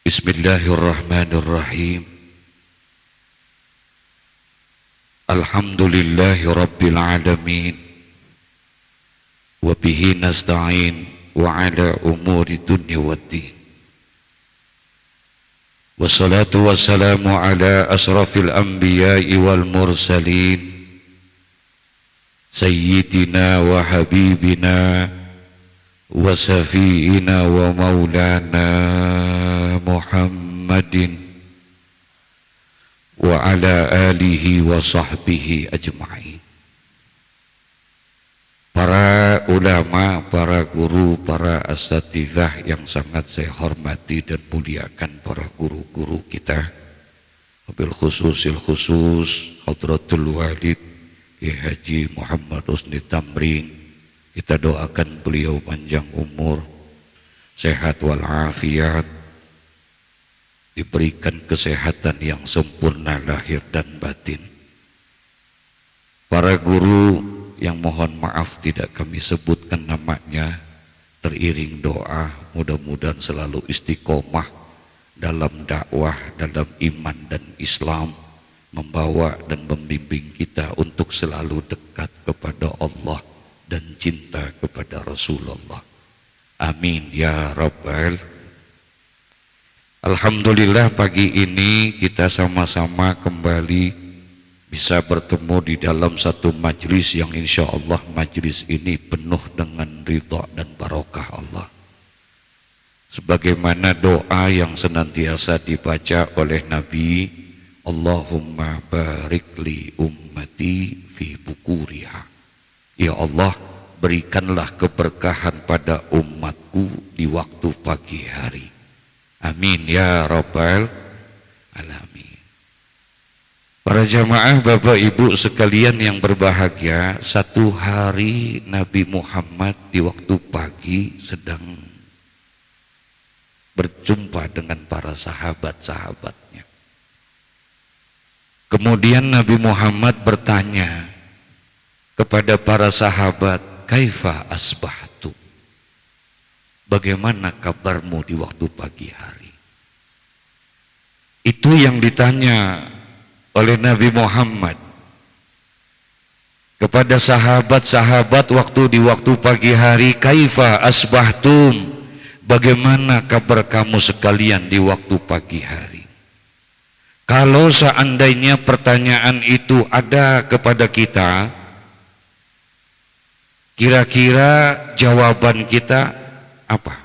Bismillahirrahmanirrahim. Alhamdulillahi rabbil alamin. Wa bihi nasta'in wa ala umuri dunya waddin. Wassalatu wassalamu ala asrafil anbiya'i wal mursalin, sayyidina wa habibina wa safiina wa maulana Muhammadin wa ala alihi wa sahbihi ajma'in. Para ulama, para guru, para asatidzah yang sangat saya hormati dan muliakan, para guru-guru kita, wabil khususil khusus Hadratul Walid Kiai Haji Muhammad Husni Tamrin, kita doakan beliau panjang umur, sehat walafiat, diberikan kesehatan yang sempurna lahir dan batin. Para guru yang mohon maaf tidak kami sebutkan namanya, teriring doa mudah-mudahan selalu istiqomah dalam dakwah, dalam iman dan Islam, membawa dan membimbing kita untuk selalu dekat kepada Allah dan cinta kepada Rasulullah. Amin ya Rabbal. Alhamdulillah, pagi ini kita sama-sama kembali bisa bertemu di dalam satu majlis yang insya Allah majlis ini penuh dengan ridha dan barokah Allah. Sebagaimana doa yang senantiasa dibaca oleh Nabi, Allahumma barik li ummati fi bukuriha. Ya Allah, berikanlah keberkahan pada umatku di waktu pagi hari. Amin ya Rabbal alamin. Para jamaah, Bapak Ibu sekalian yang berbahagia, satu hari Nabi Muhammad di waktu pagi sedang berjumpa dengan para sahabat-sahabatnya. Kemudian Nabi Muhammad bertanya kepada para sahabat, kaifa asbahtu? Bagaimana kabarmu di waktu pagi hari? Itu yang ditanya oleh Nabi Muhammad kepada sahabat-sahabat di waktu pagi hari, kaifa asbahtum? Bagaimana kabar kamu sekalian di waktu pagi hari? Kalau seandainya pertanyaan itu ada kepada kita, kira-kira jawaban kita apa?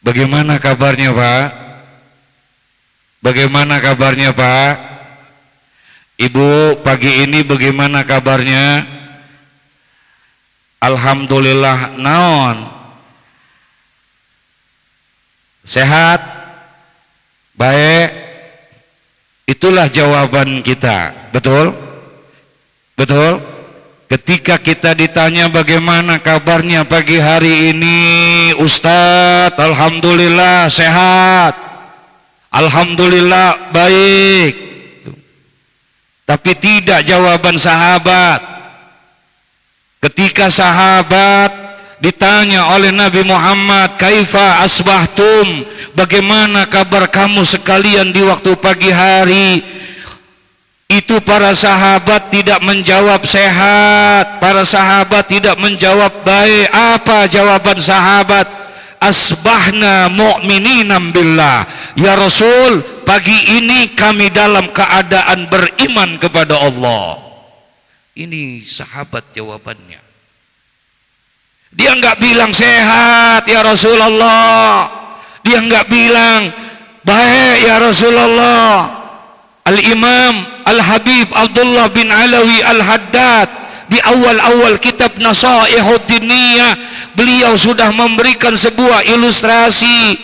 Bagaimana kabarnya Pak? Bagaimana kabarnya Pak? Ibu, pagi ini bagaimana kabarnya? Alhamdulillah, naon? Sehat? Baik? Itulah jawaban kita. Betul? Betul? Ketika kita ditanya bagaimana kabarnya pagi hari ini, Ustadz, alhamdulillah sehat, alhamdulillah baik. Tapi tidak jawaban sahabat. Ketika sahabat ditanya oleh Nabi Muhammad, kaifa asbahtum? Bagaimana kabar kamu sekalian di waktu pagi hari? Itu para sahabat tidak menjawab sehat, para sahabat tidak menjawab baik. Apa jawaban sahabat? Asbahna mu'mininan billah. Ya Rasul, pagi ini kami dalam keadaan beriman kepada Allah. Ini sahabat jawabannya. Dia enggak bilang sehat ya Rasulullah, dia enggak bilang baik ya Rasulullah. Al-Imam Al-Habib Abdullah bin Alawi Al-Haddad di awal-awal kitab Nasaihud Diniyah, beliau sudah memberikan sebuah ilustrasi.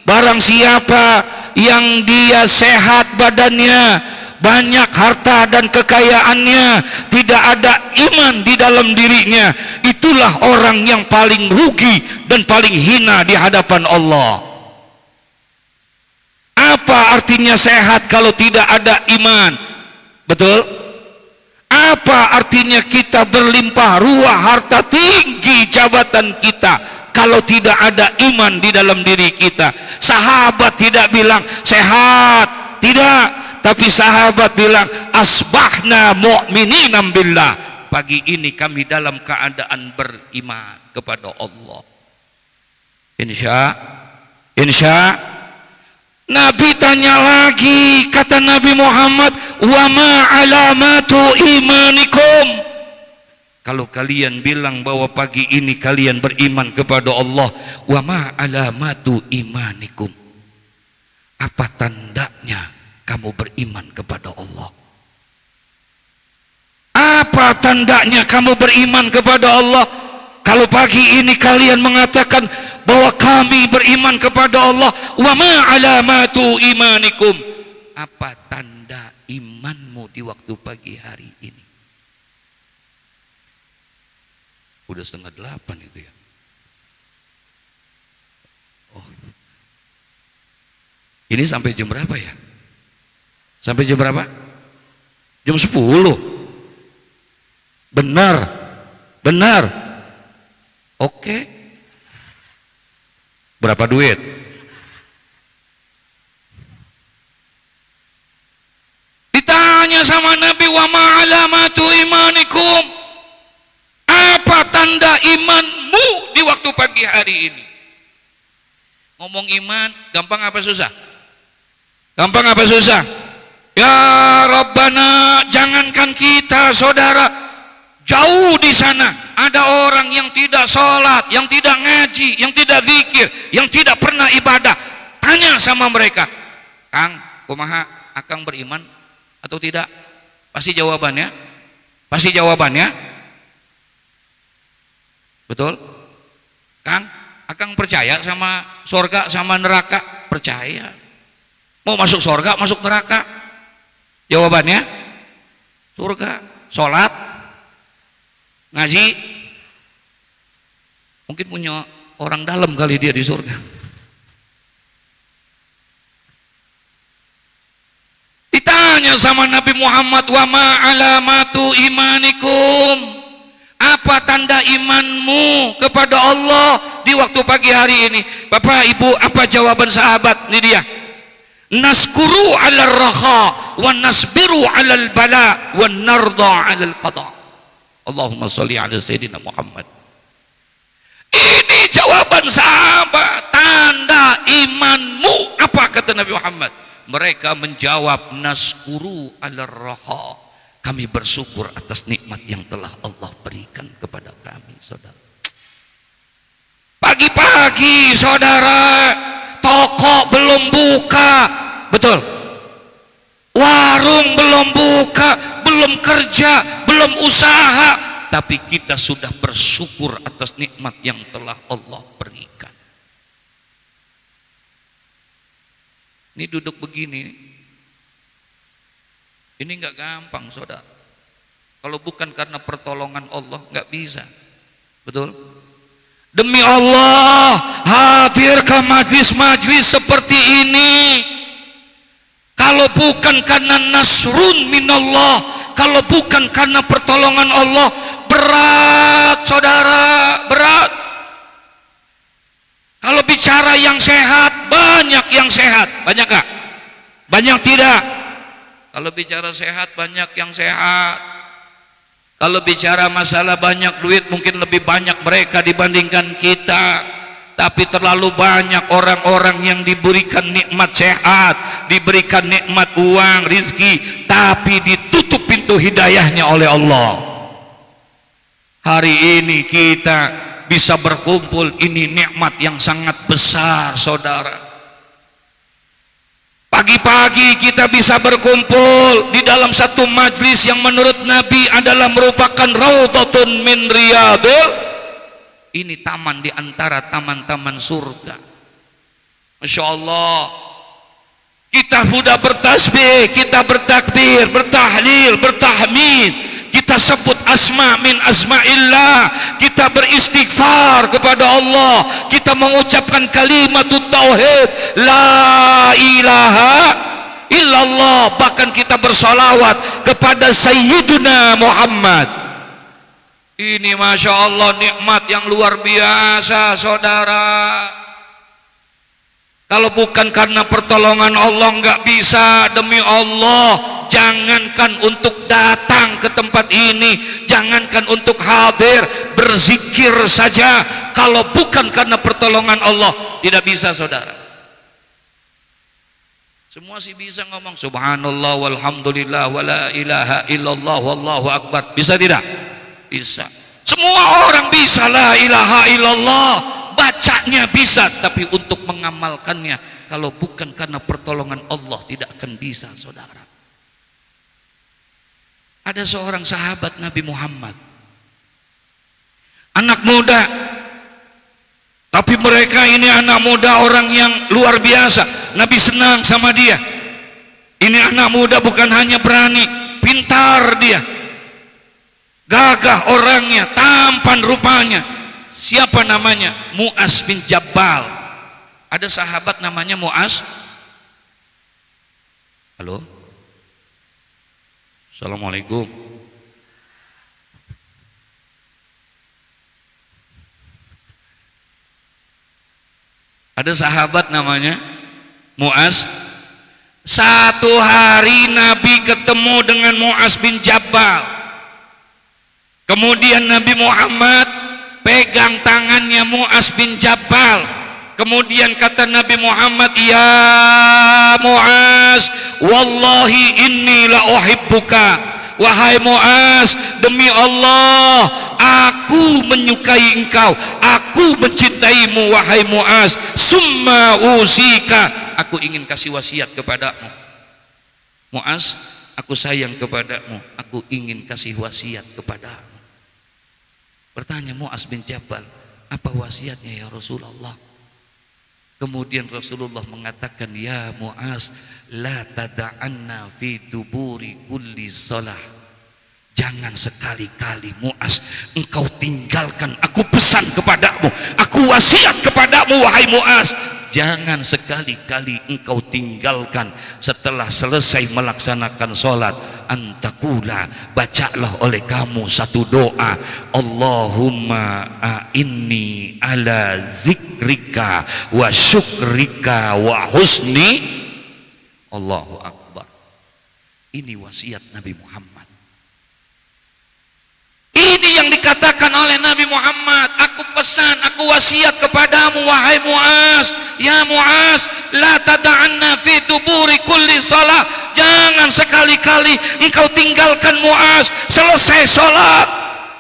Barang siapa yang dia sehat badannya, banyak harta dan kekayaannya, tidak ada iman di dalam dirinya, itulah orang yang paling rugi dan paling hina di hadapan Allah. Apa artinya sehat kalau tidak ada iman? Betul? Apa artinya kita berlimpah ruah harta, tinggi jabatan kita, kalau tidak ada iman di dalam diri kita. Sahabat tidak bilang sehat, tidak, tapi sahabat bilang asbahna mu'minina billah, pagi ini kami dalam keadaan beriman kepada Allah. Insya Nabi tanya lagi, kata Nabi Muhammad, wa ma alamatu imanikum. Kalau kalian bilang bahwa pagi ini kalian beriman kepada Allah, wa ma alamatu imanikum, apa tandanya kamu beriman kepada Allah? Apa tandanya kamu beriman kepada Allah? Kalau pagi ini kalian mengatakan bahwa kami beriman kepada Allah, wa ma alamatu imanikum, apa tanda imanmu di waktu pagi hari ini? Udah 7:30 itu ya. Oh. Ini sampai jam berapa ya? Sampai jam berapa? Jam 10. Benar. Oke. Berapa duit? Ditanya sama Nabi, wa ma alamatu imanikum, apa tanda imanmu di waktu pagi hari ini? Ngomong iman gampang apa susah? Gampang apa susah? Ya Rabbana, jangankan kita saudara, jauh di sana ada orang yang tidak sholat, yang tidak ngaji, yang tidak zikir, yang tidak pernah ibadah. Tanya sama mereka, Kang, kumaha akang beriman atau tidak? Pasti jawabannya betul. Kang, akang percaya sama surga sama neraka? Percaya. Mau masuk surga, masuk neraka? Jawabannya surga. Sholat, ngaji, mungkin punya orang dalam kali dia di surga. Ditanya sama Nabi Muhammad, wa ma alamatu imanikum, apa tanda imanmu kepada Allah di waktu pagi hari ini? Bapak Ibu, apa jawaban sahabat? Ini dia, naskuru ala raha wa nasbiru ala bala wa narda ala qada. Allahumma sholli ala sayyidina Muhammad. Ini jawaban sahabat, tanda imanmu apa, kata Nabi Muhammad? Mereka menjawab, naskuru ala raha, kami bersyukur atas nikmat yang telah Allah berikan kepada kami. Saudara, pagi-pagi saudara, toko belum buka, betul, warung belum buka, belum kerja, belum usaha, tapi kita sudah bersyukur atas nikmat yang telah Allah berikan. Ini duduk begini, ini nggak gampang saudara. Kalau bukan karena pertolongan Allah nggak bisa, betul. Demi Allah, hadir ke majlis-majlis seperti ini, kalau bukan karena nasrun minallah, kalau bukan karena pertolongan Allah, berat saudara, berat. Kalau bicara yang sehat, banyak yang sehat, banyak gak? Banyak tidak? Kalau bicara sehat, banyak yang sehat. Kalau bicara masalah banyak duit, mungkin lebih banyak mereka dibandingkan kita. Tapi terlalu banyak orang-orang yang diberikan nikmat sehat, diberikan nikmat uang, rizki, tapi ditutup pintu hidayahnya oleh Allah. Hari ini kita bisa berkumpul, ini nikmat yang sangat besar saudara. Pagi-pagi kita bisa berkumpul di dalam satu majlis yang menurut Nabi adalah merupakan raudhatun min riyadil, ini taman di antara taman-taman surga. Masya Allah, kita sudah bertasbih, kita bertakbir, bertahlil, bertahmid, kita sebut asma min asma'illah, kita beristighfar kepada Allah, kita mengucapkan kalimatut tauhid, la ilaha illallah, bahkan kita bersolawat kepada Sayyiduna Muhammad. Ini Masya Allah nikmat yang luar biasa saudara. Kalau bukan karena pertolongan Allah nggak bisa. Demi Allah, jangankan untuk datang ke tempat ini, jangankan untuk hadir berzikir saja, kalau bukan karena pertolongan Allah tidak bisa saudara. Semua sih bisa ngomong subhanallah walhamdulillah wala ilaha illallah wallahu akbar, bisa tidak? Bisa. Semua orang bisa la ilaha illallah, bacanya bisa, tapi untuk mengamalkannya kalau bukan karena pertolongan Allah tidak akan bisa saudara. Ada seorang sahabat Nabi Muhammad, anak muda, tapi mereka ini anak muda orang yang luar biasa. Nabi senang sama dia. Ini anak muda bukan hanya berani, pintar dia, gagah orangnya, tampan rupanya. Siapa namanya? Mu'az bin Jabal. Ada sahabat namanya Mu'az. Halo, assalamualaikum. Ada sahabat namanya Mu'az. Satu hari Nabi ketemu dengan Mu'az bin Jabal. Kemudian Nabi Muhammad pegang tangannya Mu'az bin Jabal. Kemudian kata Nabi Muhammad, ya Mu'az, wallahi inni la uhibbuka. Wahai Mu'az, demi Allah aku menyukai engkau, aku mencintaimu wahai Mu'az. Summa usika, aku ingin kasih wasiat kepadamu. Mu'az, aku sayang kepadamu, aku ingin kasih wasiat kepadamu. Bertanya Mu'az bin Jabal, apa wasiatnya ya Rasulullah? Kemudian Rasulullah mengatakan, ya Mu'az, la tada'anna fi duburi kulli salah. Jangan sekali-kali Mu'az engkau tinggalkan, aku pesan kepadamu, aku wasiat kepadamu wahai Mu'az, jangan sekali-kali engkau tinggalkan setelah selesai melaksanakan sholat, antakula, bacalah oleh kamu satu doa, Allahumma a'inni ala zikrika wa syukrika wa husni. Allahu Akbar. Ini wasiat Nabi Muhammad. Ini yang dikatakan oleh Nabi Muhammad, aku pesan, aku wasiat kepadamu wahai Mu'az. Ya Mu'az, la tada'anna fi duburi kulli salah. Jangan sekali-kali engkau tinggalkan Mu'az selesai sholat.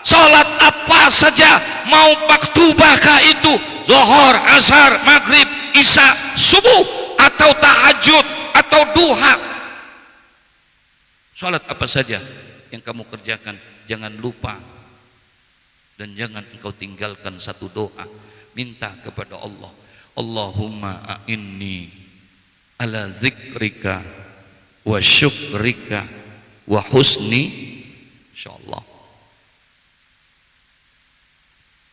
Sholat apa saja, mau maktubahkah itu, zuhur, asar, maghrib, isya, subuh, atau tahajud, atau duha. Sholat apa saja yang kamu kerjakan, jangan lupa dan jangan engkau tinggalkan satu doa, minta kepada Allah, Allahumma a'inni ala zikrika wa syukrika wa husni, insyaallah.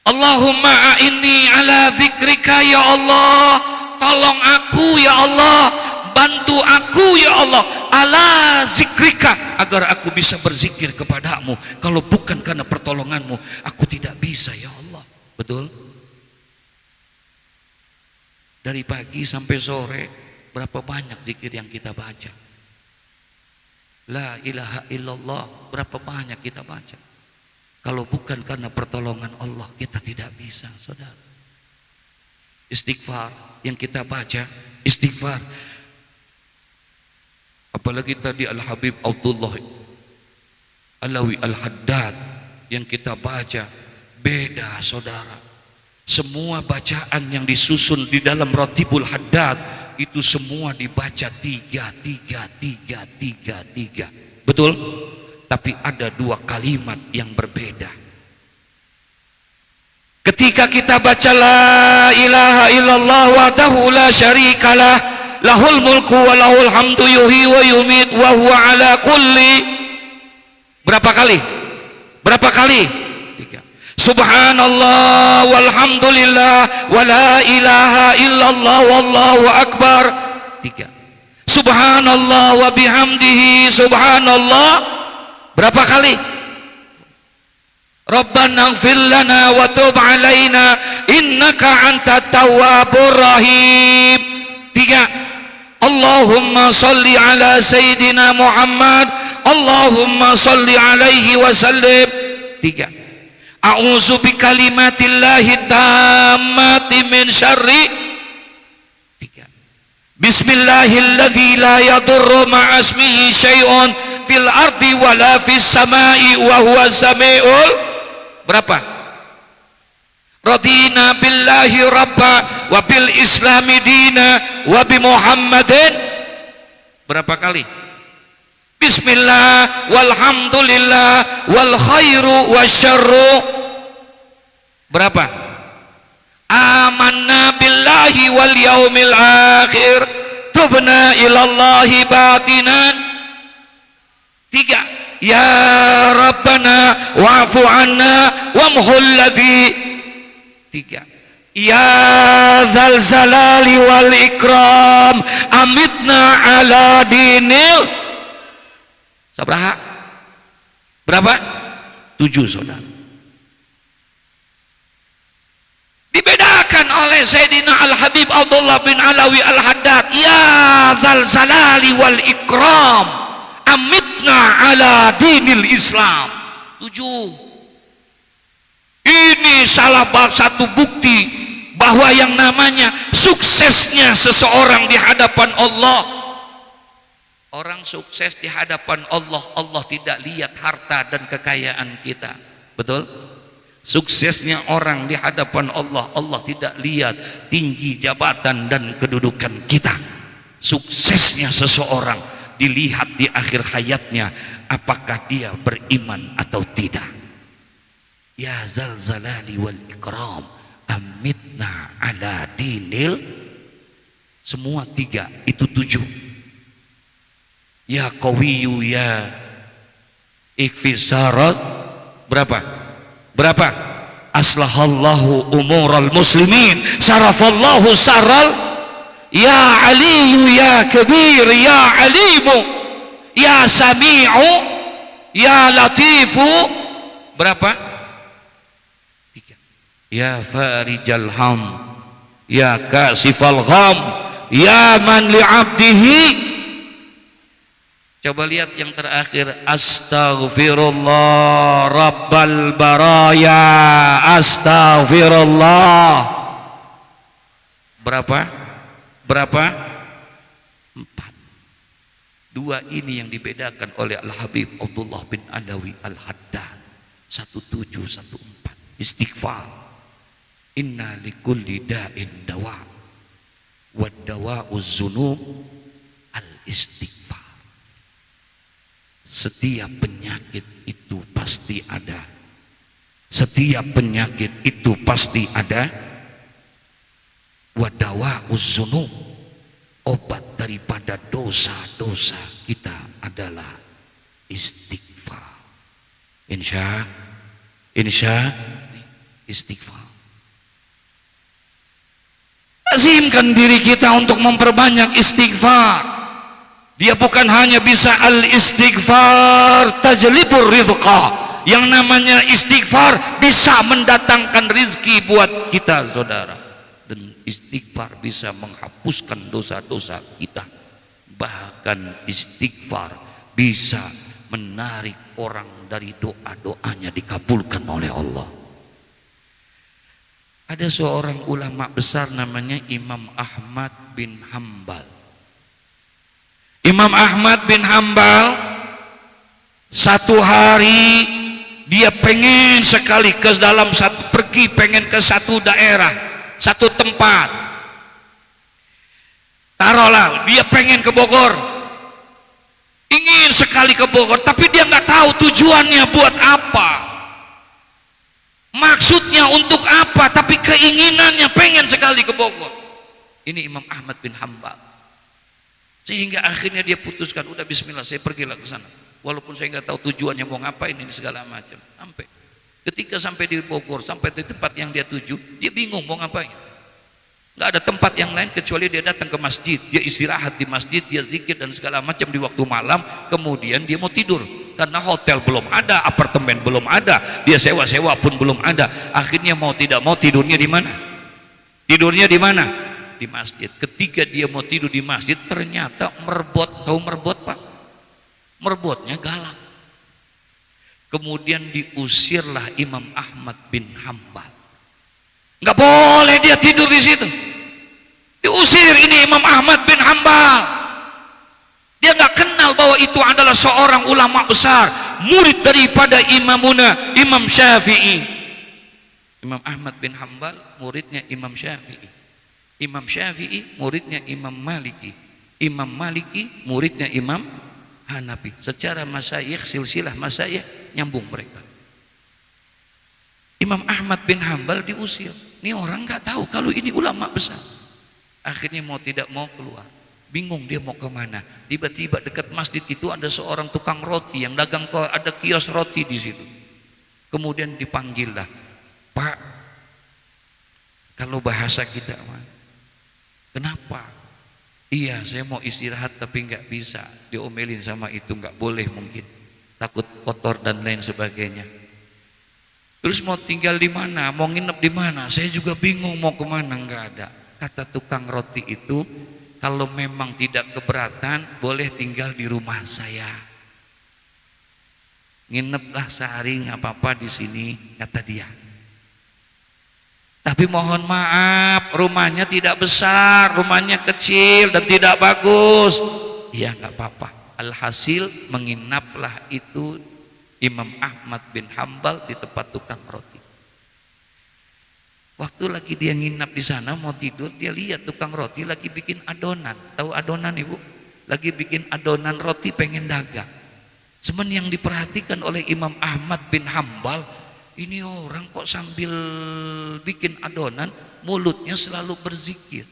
Allahumma a'inni ala zikrika, ya Allah, tolong aku ya Allah, bantu aku ya Allah, ala zikrika, agar aku bisa berzikir kepadamu. Kalau bukan karena pertolonganmu, aku tidak bisa ya Allah. Betul? Dari pagi sampai sore berapa banyak zikir yang kita baca? La ilaha illallah, berapa banyak kita baca? Kalau bukan karena pertolongan Allah, kita tidak bisa saudara. Istighfar yang kita baca, istighfar, apalagi tadi Al-Habib Abdullah Alawi Al-Haddad yang kita baca, beda saudara. Semua bacaan yang disusun di dalam Ratibul Haddad itu semua dibaca 3. Betul? Tapi ada 2 kalimat yang berbeda. Ketika kita baca la ilaha illallah wahdahu la syarikalah, lahul mulku wa lahul hamdu yuhyi wa yumit wa huwa ala kulli, berapa kali? Berapa kali? 3. Subhanallah walhamdulillah wa la ilaha illallah wallahu akbar. 3. Subhanallah wa bihamdihi subhanallah. Berapa kali? Rabbana ighfir lana wa tub alaina innaka antat tawwabur rahim. 3. Allahumma salli ala sayyidina Muhammad, Allahumma salli alaihi wasallim. 3. A'udzu bikalimatillahi tammati min syarri. 3. Bismillahilladzi la yadurru ma'asmihi syai'un fil ardi wala fis samai wa huwa samiul. Berapa? Radina billahi rabba wa bil islami dina wa bi Muhammadin. Berapa kali? Bismillah walhamdulillah wal khairu wasyarru. Berapa? Amanna billahi wal yaumil akhir tubna ilallahi batinan. 3. Ya Rabbana wa'fu anna wamhul ladzi. 3. Ya dzal zalali wal ikram amitna ala dinil. Sabraha? Berapa? 7 saudara. Dibedakan oleh Sayyidina Al-Habib Abdullah bin Alawi Al-Haddad. Ya dzal zalali wal ikram amitna ala dinil Islam. 7. Ini salah satu bukti bahwa yang namanya suksesnya seseorang di hadapan Allah. Orang sukses di hadapan Allah, Allah tidak lihat harta dan kekayaan kita. Betul? Suksesnya orang di hadapan Allah, Allah tidak lihat tinggi jabatan dan kedudukan kita. Suksesnya seseorang dilihat di akhir hayatnya, apakah dia beriman atau tidak. Ya zal zalali wal ikram amitna ala dinil. Semua 3 itu 7. Ya qawiyu ya ikfisarat. Berapa? Berapa? Aslahallahu umural muslimin sarafallahu saral. Ya aliyu ya kabir ya alimu ya sami'u ya latifu. Berapa? 3. Ya farijal ham ya kasifal gham ya man li'abdihi. Coba lihat yang terakhir. Astaghfirullah rabbal baraya. Astaghfirullah. Berapa? Berapa? 4. 2 ini yang dibedakan oleh Al-Habib Abdullah bin Alawi Al-Haddad. 1714. Istighfar. Inna likulli da'in dawa. Wad dawa'uz zunub al-istighfar. Setiap penyakit itu pasti ada. Setiap penyakit itu pasti ada. Wadawa'uz dzunub, obat daripada dosa-dosa kita adalah istighfar. Insya istighfar. Lazimkan diri kita untuk memperbanyak istighfar. Dia bukan hanya bisa al-istighfar tajlibur rizqa. Yang namanya istighfar bisa mendatangkan rizki buat kita saudara. Dan istighfar bisa menghapuskan dosa-dosa kita. Bahkan istighfar bisa menarik orang dari doa-doanya dikabulkan oleh Allah. Ada seorang ulama besar namanya Imam Ahmad bin Hambal. Imam Ahmad bin Hambal satu hari dia pengen sekali pergi pengen ke satu daerah, satu tempat. Taruhlah dia pengen ke Bogor, ingin sekali ke Bogor, tapi dia nggak tahu tujuannya buat apa, maksudnya untuk apa, tapi keinginannya pengen sekali ke Bogor. Ini Imam Ahmad bin Hambal. Sehingga akhirnya dia putuskan, udah bismillah saya pergilah ke sana. Walaupun saya nggak tahu tujuannya mau ngapain ini segala macam. Ketika sampai di Bogor, sampai di tempat yang dia tuju, dia bingung mau ngapain. Nggak ada tempat yang lain kecuali dia datang ke masjid, dia istirahat di masjid, dia zikir dan segala macam di waktu malam, kemudian dia mau tidur. karena hotel belum ada, apartemen belum ada, dia sewa-sewa pun belum ada. Akhirnya mau tidak mau tidurnya di mana? Tidurnya di mana? Di masjid. Ketika dia mau tidur di masjid, ternyata merbot. Tahu merbot, Pak? Merbotnya galak. Kemudian diusirlah Imam Ahmad bin Hambal. Nggak boleh dia tidur di situ. Diusir ini Imam Ahmad bin Hambal. Dia nggak kenal bahwa itu adalah seorang ulama besar, murid daripada Imam Syafi'i. Imam Ahmad bin Hambal muridnya Imam Syafi'i. Imam Syafi'i muridnya Imam Maliki. Imam Maliki muridnya Imam Hanafi. Secara masyayikh, silsilah masyayikh, nyambung mereka. Imam Ahmad bin Hambal diusir. Ini orang nggak tahu kalau ini ulama besar. Akhirnya mau tidak mau keluar. Bingung dia mau kemana. Tiba-tiba dekat masjid itu ada seorang tukang roti yang dagang, ada kios roti di situ. Kemudian dipanggil lah, Pak, kalau bahasa kita, kenapa? Iya, saya mau istirahat tapi nggak bisa. Diomelin sama itu, nggak boleh mungkin. Takut kotor dan lain sebagainya. Terus mau tinggal di mana? Mau nginep di mana? Saya juga bingung mau kemana, nggak ada. Kata tukang roti itu, kalau memang tidak keberatan, boleh tinggal di rumah saya. Ngineplah sehari, nggak apa-apa di sini, kata dia. Tapi mohon maaf, rumahnya tidak besar, rumahnya kecil dan tidak bagus. Iya, nggak apa-apa. Alhasil menginaplah itu Imam Ahmad bin Hambal di tempat tukang roti. Waktu lagi dia nginap di sana mau tidur, dia lihat tukang roti lagi bikin adonan. Tahu adonan, Ibu? Lagi bikin adonan roti, pengen dagang. Cuman yang diperhatikan oleh Imam Ahmad bin Hambal, ini orang kok sambil bikin adonan mulutnya selalu berzikir.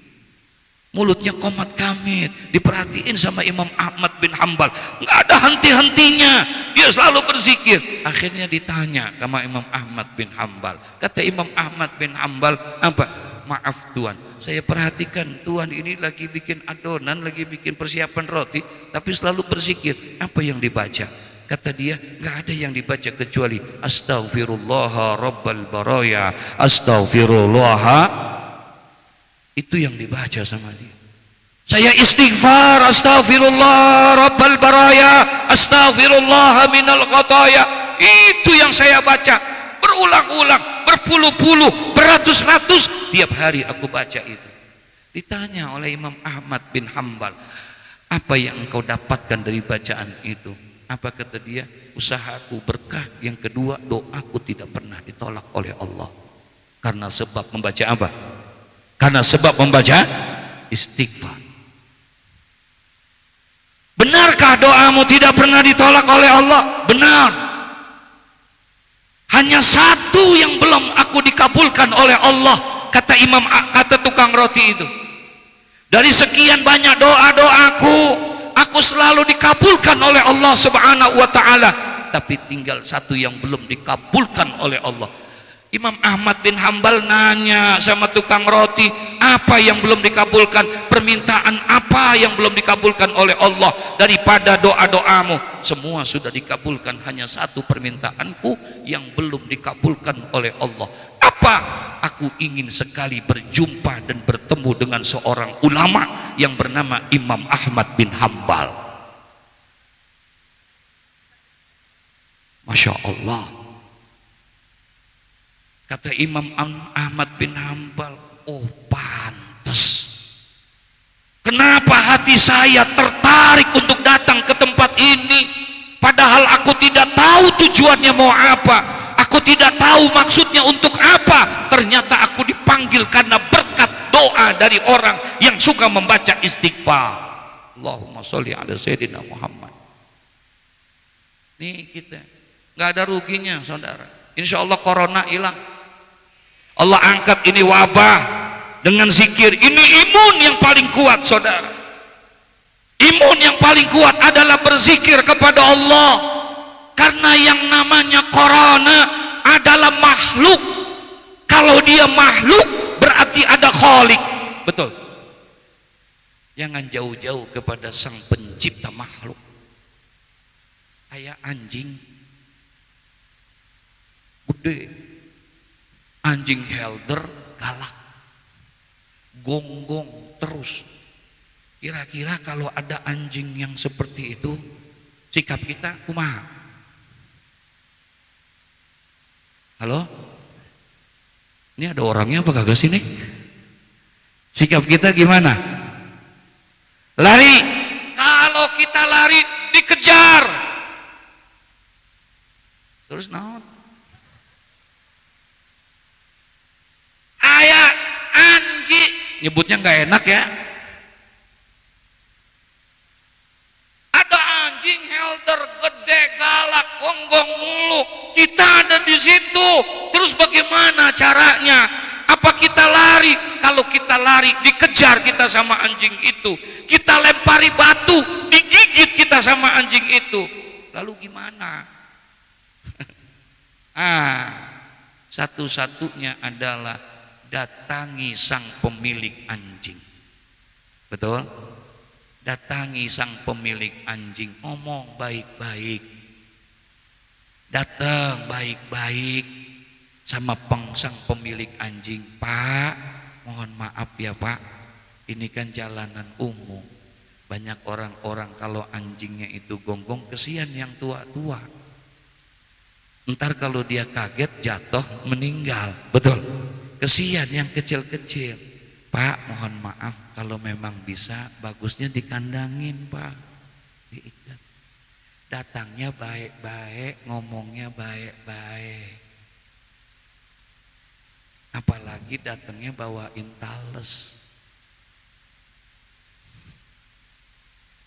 Mulutnya qomat kamit. Diperhatiin sama Imam Ahmad bin Hambal, nggak ada henti-hentinya, dia selalu berzikir. Akhirnya ditanya sama Imam Ahmad bin Hambal. Kata Imam Ahmad bin Hambal, apa? Maaf Tuan, saya perhatikan Tuan ini lagi bikin adonan, lagi bikin persiapan roti, tapi selalu berzikir. Apa yang dibaca? Kata dia, nggak ada yang dibaca kecuali Astaghfirullah Rabbal Baraya, Astaghfirullah. Itu yang dibaca sama dia. Saya istighfar, Astaghfirullah Rabbal Baraya, Astaghfirullah minal khataya. Itu yang saya baca berulang-ulang, berpuluh-puluh, beratus-ratus, tiap hari aku baca itu. Ditanya oleh Imam Ahmad bin Hambal, apa yang engkau dapatkan dari bacaan itu? Apa kata dia? Usahaku berkah. Yang kedua, doaku tidak pernah ditolak oleh Allah. Karena sebab membaca apa? Karena sebab membaca istighfar. Benarkah doamu tidak pernah ditolak oleh Allah? Benar. Hanya satu yang belum aku dikabulkan oleh Allah, kata tukang roti itu. Dari sekian banyak doa-doaku, aku selalu dikabulkan oleh Allah Subhanahu wa taala, tapi tinggal satu yang belum dikabulkan oleh Allah. Imam Ahmad bin Hambal nanya sama tukang roti, apa yang belum dikabulkan? Permintaan apa yang belum dikabulkan oleh Allah daripada doa-doamu? Semua sudah dikabulkan, hanya satu permintaanku yang belum dikabulkan oleh Allah. Apa? Aku ingin sekali berjumpa dan bertemu dengan seorang ulama yang bernama Imam Ahmad bin Hambal. Masya Allah. Kata Imam Ahmad bin Hambal, oh pantas. Kenapa hati saya tertarik untuk datang ke tempat ini? Padahal aku tidak tahu tujuannya mau apa. Aku tidak tahu maksudnya untuk apa. Ternyata aku dipanggil karena berkat doa dari orang yang suka membaca istighfar. Allahumma sholli ala Sayyidina Muhammad. Nih kita, nggak ada ruginya saudara. Insya Allah corona hilang. Allah angkat ini wabah dengan zikir. Ini imun yang paling kuat saudara. Imun yang paling kuat adalah berzikir kepada Allah. Karena yang namanya corona adalah makhluk. Kalau dia makhluk berarti ada khalik. Betul. Jangan jauh-jauh kepada sang pencipta makhluk. aya anjing gede, anjing helder galak, gonggong terus. Kira-kira kalau ada anjing yang seperti itu, sikap kita kumaha? Halo? Ini ada orangnya apa kagak sini? Sikap kita gimana? Lari. Kalau kita lari dikejar. Terus naon? Aya anjing, nyebutnya nggak enak ya. Ada anjing helder gede galak gonggong mulu, kita ada di situ. Terus bagaimana caranya? Apa kita lari? Kalau kita lari dikejar kita sama anjing itu, kita lempari batu digigit kita sama anjing itu, lalu gimana? Satu-satunya adalah datangi sang pemilik anjing. Betul? Datangi sang pemilik anjing, ngomong baik-baik, datang baik-baik sama sang pemilik anjing. Pak, mohon maaf ya Pak, ini kan jalanan umum, banyak orang-orang kalau anjingnya itu gonggong, kesian yang tua-tua, ntar kalau dia kaget jatuh meninggal. Betul? Kesian yang kecil-kecil. Pak, mohon maaf, kalau memang bisa bagusnya dikandangin Pak, diikat. Datangnya baik-baik, ngomongnya baik-baik, apalagi datangnya bawain tales.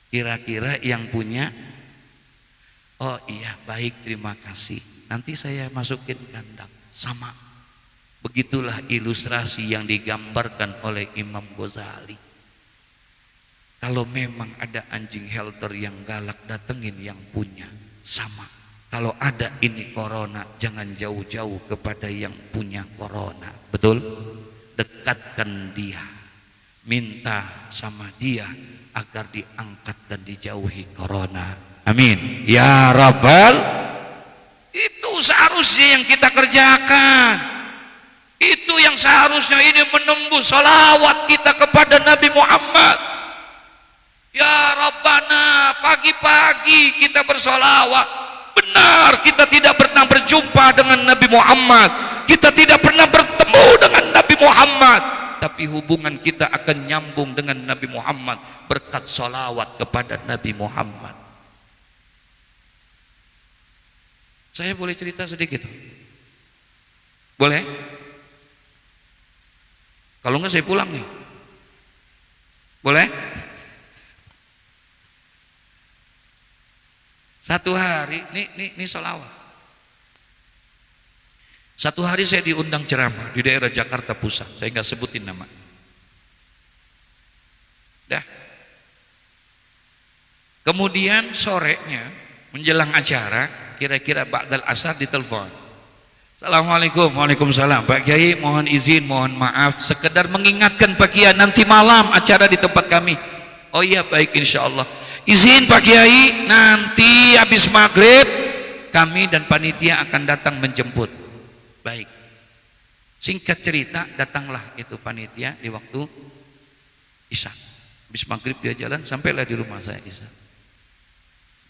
Kira-kira yang punya, oh iya baik, terima kasih, nanti saya masukin kandang. Sama. Begitulah ilustrasi yang digambarkan oleh Imam Ghazali. Kalau memang ada anjing helter yang galak, datengin yang punya. Sama. Kalau ada ini corona, jangan jauh-jauh kepada yang punya corona. Betul? Dekatkan dia, minta sama dia agar diangkat dan dijauhi corona. Amin ya Rabbal. Itu seharusnya yang kita kerjakan. Itu yang seharusnya ini menembus salawat kita kepada Nabi Muhammad. Ya Rabbana, pagi-pagi kita bersolawat. Benar, kita tidak pernah berjumpa dengan Nabi Muhammad, kita tidak pernah bertemu dengan Nabi Muhammad, tapi hubungan kita akan nyambung dengan Nabi Muhammad berkat salawat kepada Nabi Muhammad. Saya boleh cerita sedikit? Boleh? Kalau enggak saya pulang nih. Boleh? Satu hari, ini sholawat. Satu hari saya diundang ceramah di daerah Jakarta Pusat. Saya nggak sebutin nama. Dah. Kemudian sorenya menjelang acara, kira-kira ba'dal asar ditelepon. Assalamualaikum. Waalaikumsalam. Pak Kiai, mohon izin, mohon maaf, sekedar mengingatkan Pak Kiai, nanti malam acara di tempat kami. Oh iya, baik, insya Allah. Izin Pak Kiai, nanti habis maghrib kami dan panitia akan datang menjemput. Baik. Singkat cerita, datanglah itu panitia di waktu Isya. Habis maghrib dia jalan, sampailah di rumah saya Isya.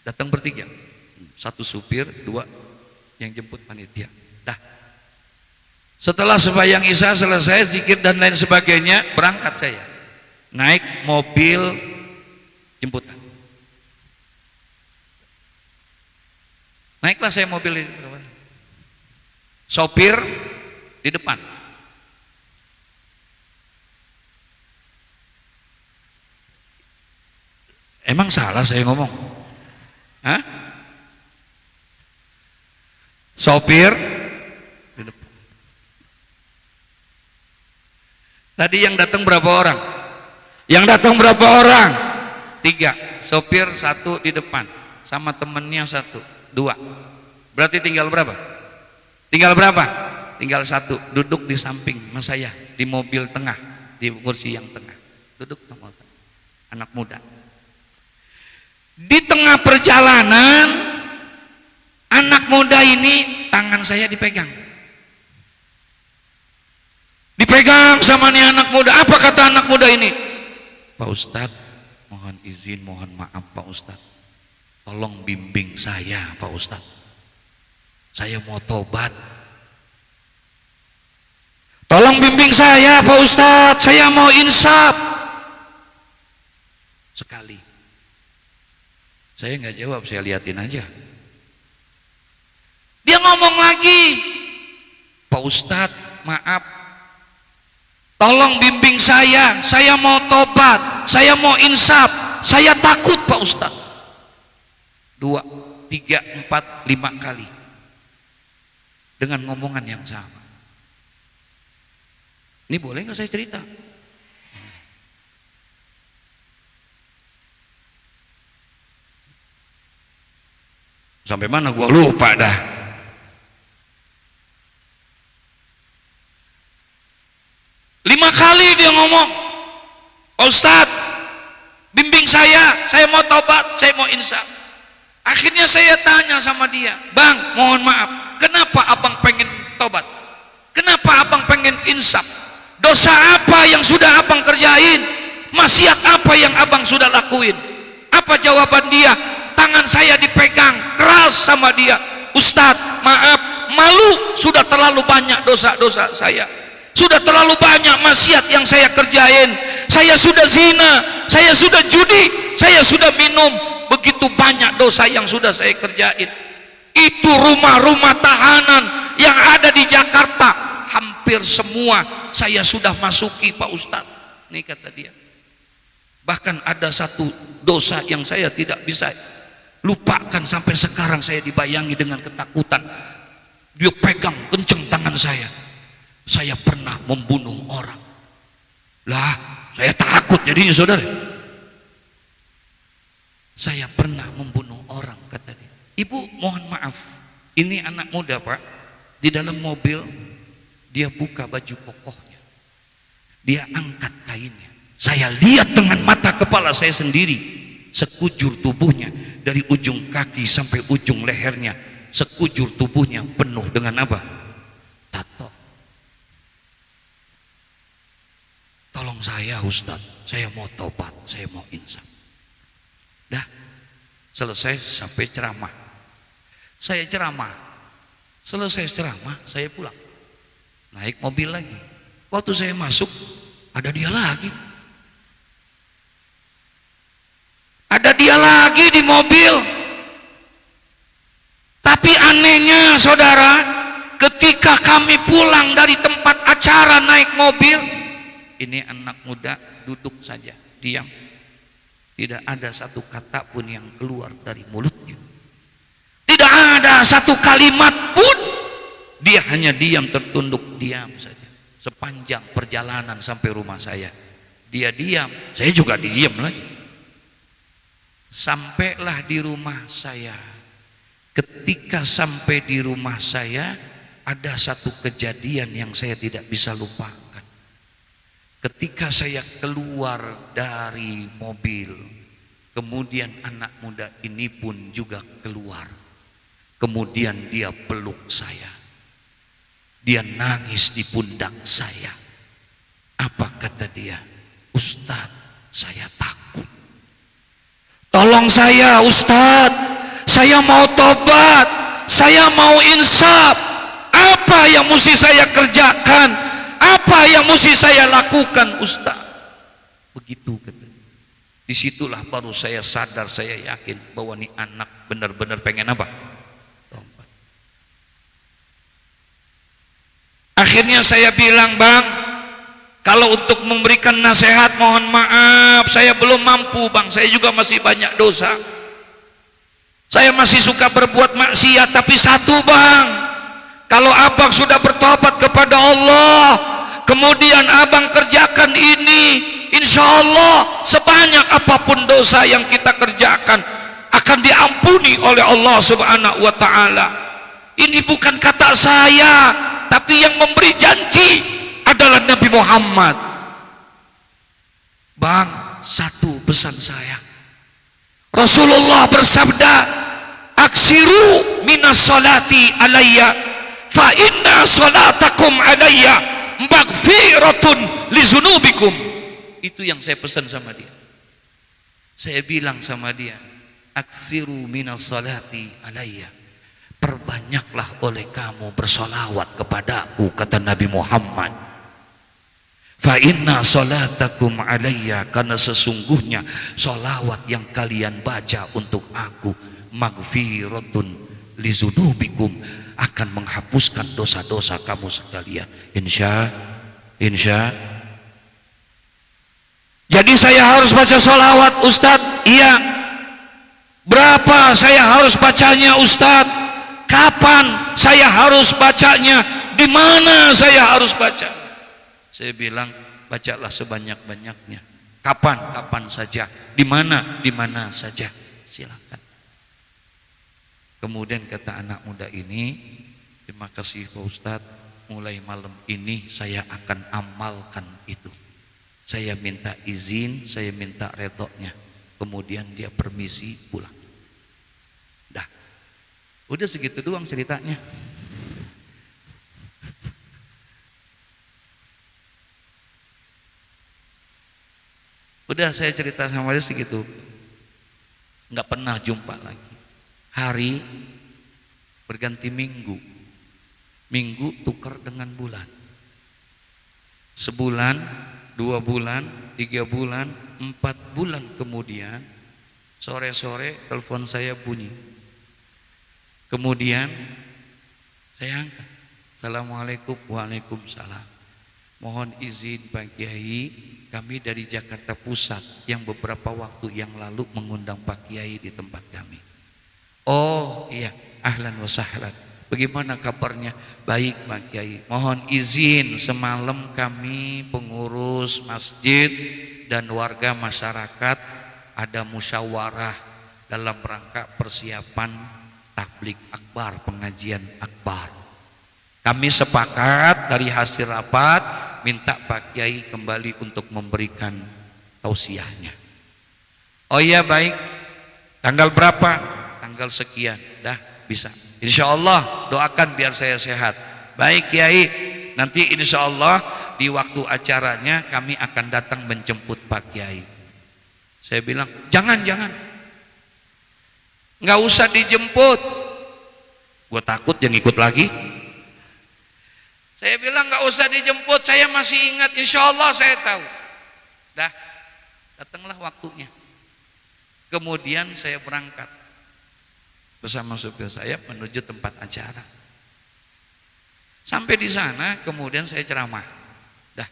Datang bertiga, satu supir, dua yang jemput panitia. Dah. Setelah sembahyang Isya selesai, zikir dan lain sebagainya, berangkat saya naik mobil jemputan. Naiklah saya mobil, sopir di depan. Emang salah saya ngomong? Hah? Sopir di depan. Tadi yang datang berapa orang? Yang datang berapa orang? 3. Sopir 1 di depan, sama temennya 1, 2. Berarti tinggal berapa? Tinggal berapa? Tinggal 1. Duduk di samping mas saya di mobil tengah, di kursi yang tengah. Duduk sama saya, anak muda. Di tengah perjalanan anak muda ini tangan saya dipegang sama nih anak muda. Apa kata anak muda ini? Pak Ustadz, mohon izin, mohon maaf Pak Ustadz, tolong bimbing saya Pak Ustadz, saya mau tobat. Tolong bimbing saya Pak Ustadz, saya mau insaf. Sekali saya nggak jawab, saya liatin aja. Dia ngomong lagi, Pak Ustadz maaf, tolong bimbing saya mau tobat, saya mau insaf, saya takut Pak Ustadz. 2, 3, 4, 5 kali dengan ngomongan yang sama. Ini boleh nggak saya cerita? Sampai mana gua lupa dah. Lima kali dia ngomong, Pak Ustadz bimbing saya mau tobat, saya mau insaf. Akhirnya saya tanya sama dia, Bang, mohon maaf, kenapa abang pengen tobat? Kenapa abang pengen insaf? Dosa apa yang sudah abang kerjain? Maksiat apa yang abang sudah lakuin? Apa jawaban dia? Tangan saya dipegang keras sama dia. Ustadz maaf, malu, sudah terlalu banyak dosa-dosa saya, sudah terlalu banyak maksiat yang saya kerjain. Saya sudah zina, saya sudah judi, saya sudah minum, begitu banyak dosa yang sudah saya kerjain. Itu rumah-rumah tahanan yang ada di Jakarta, hampir semua saya sudah masuki Pak Ustadz. Ini kata dia. Bahkan ada satu dosa yang saya tidak bisa lupakan sampai sekarang, saya dibayangi dengan ketakutan. Dia pegang kenceng tangan saya. Saya pernah membunuh orang. Lah, saya takut jadinya saudara. Saya pernah membunuh orang, kata dia. Ibu mohon maaf, ini anak muda Pak, di dalam mobil dia buka baju kokohnya, dia angkat kainnya. Saya lihat dengan mata kepala saya sendiri, sekujur tubuhnya dari ujung kaki sampai ujung lehernya, sekujur tubuhnya penuh dengan apa? Tato. Tolong saya Ustadz, saya mau tobat, saya mau insaf. Dah selesai sampai ceramah. Saya ceramah, selesai ceramah saya pulang, naik mobil lagi. Waktu saya masuk ada dia lagi, ada dia lagi di mobil. Tapi anehnya saudara, ketika kami pulang dari tempat acara naik mobil, ini anak muda duduk saja, diam. Tidak ada satu kata pun yang keluar dari mulutnya. Tidak ada satu kalimat pun. Dia hanya diam, tertunduk, diam saja. Sepanjang perjalanan sampai rumah saya, dia diam, saya juga diam lagi. Sampailah di rumah saya. Ketika sampai di rumah saya, ada satu kejadian yang saya tidak bisa lupakan. Ketika saya keluar dari mobil, kemudian anak muda ini pun juga keluar. Kemudian dia peluk saya, dia nangis di pundak saya. Apa kata dia? Ustadz, saya takut. Tolong saya Ustadz, saya mau tobat, saya mau insaf. Apa yang mesti saya kerjakan? Apa yang mesti saya lakukan Ustaz? Begitu kata. Disitulah baru saya sadar, saya yakin bahwa ini anak benar-benar pengen apa? Tobat. Akhirnya saya bilang, Bang, kalau untuk memberikan nasihat mohon maaf, saya belum mampu Bang, saya juga masih banyak dosa. Saya masih suka berbuat maksiat, tapi satu Bang, kalau abang sudah bertobat kepada Allah, kemudian abang kerjakan ini, insya Allah sebanyak apapun dosa yang kita kerjakan akan diampuni oleh Allah Subhanahu wa ta'ala. Ini bukan kata saya, tapi yang memberi janji adalah Nabi Muhammad. Bang, satu pesan saya, Rasulullah bersabda, aksiru minas salati alayya fa inna salatakum alayya maghfiratun lizunubikum. Itu yang saya pesan sama dia. Saya bilang sama dia, aksiru minas salati alayya, perbanyaklah oleh kamu bersolawat kepadaku, kata Nabi Muhammad. Fa inna salatakum alayya, karena sesungguhnya solawat yang kalian baca untuk aku, maghfiratun lizunubikum, akan menghapuskan dosa-dosa kamu sekalian. Insya. Jadi saya harus baca solawat, Ustadz? Iya. Berapa saya harus bacanya, Ustadz? Kapan saya harus bacanya? Di mana saya harus baca? Saya bilang, bacalah sebanyak-banyaknya. Kapan? Kapan saja. Di mana? Di mana saja. Silakan. Kemudian kata anak muda ini, terima kasih Pak Ustadz, mulai malam ini saya akan amalkan itu. Saya minta izin, saya minta redoknya. Kemudian dia permisi pulang. Dah. Udah segitu doang ceritanya. Udah saya cerita sama dia segitu. Nggak pernah jumpa lagi. Hari berganti minggu. Minggu tukar dengan bulan. Sebulan, 2 bulan, 3 bulan, 4 bulan kemudian, sore-sore telepon saya bunyi. Kemudian saya angkat. Assalamualaikum. Waalaikumsalam. Mohon izin Pak Kiai, kami dari Jakarta Pusat yang beberapa waktu yang lalu mengundang Pak Kiai di tempat kami. Oh iya, ahlan wa sahlan. Bagaimana kabarnya? Baik Pak Kiai. Mohon izin, semalam kami pengurus masjid dan warga masyarakat ada musyawarah dalam rangka persiapan tabligh akbar, pengajian akbar. Kami sepakat dari hasil rapat minta Pak Kiai kembali untuk memberikan tausiahnya. Oh iya baik. Tanggal berapa? Tanggal sekian. Dah bisa. Insya Allah doakan biar saya sehat. Baik Kiai. Nanti insya Allah di waktu acaranya kami akan datang menjemput Pak Kiai. Saya bilang jangan. Nggak usah dijemput. Gue takut yang ikut lagi. Saya bilang nggak usah dijemput, saya masih ingat, insya Allah saya tahu. Dah, datanglah waktunya. Kemudian saya berangkat bersama supir saya menuju tempat acara. Sampai di sana, kemudian saya ceramah. Dah,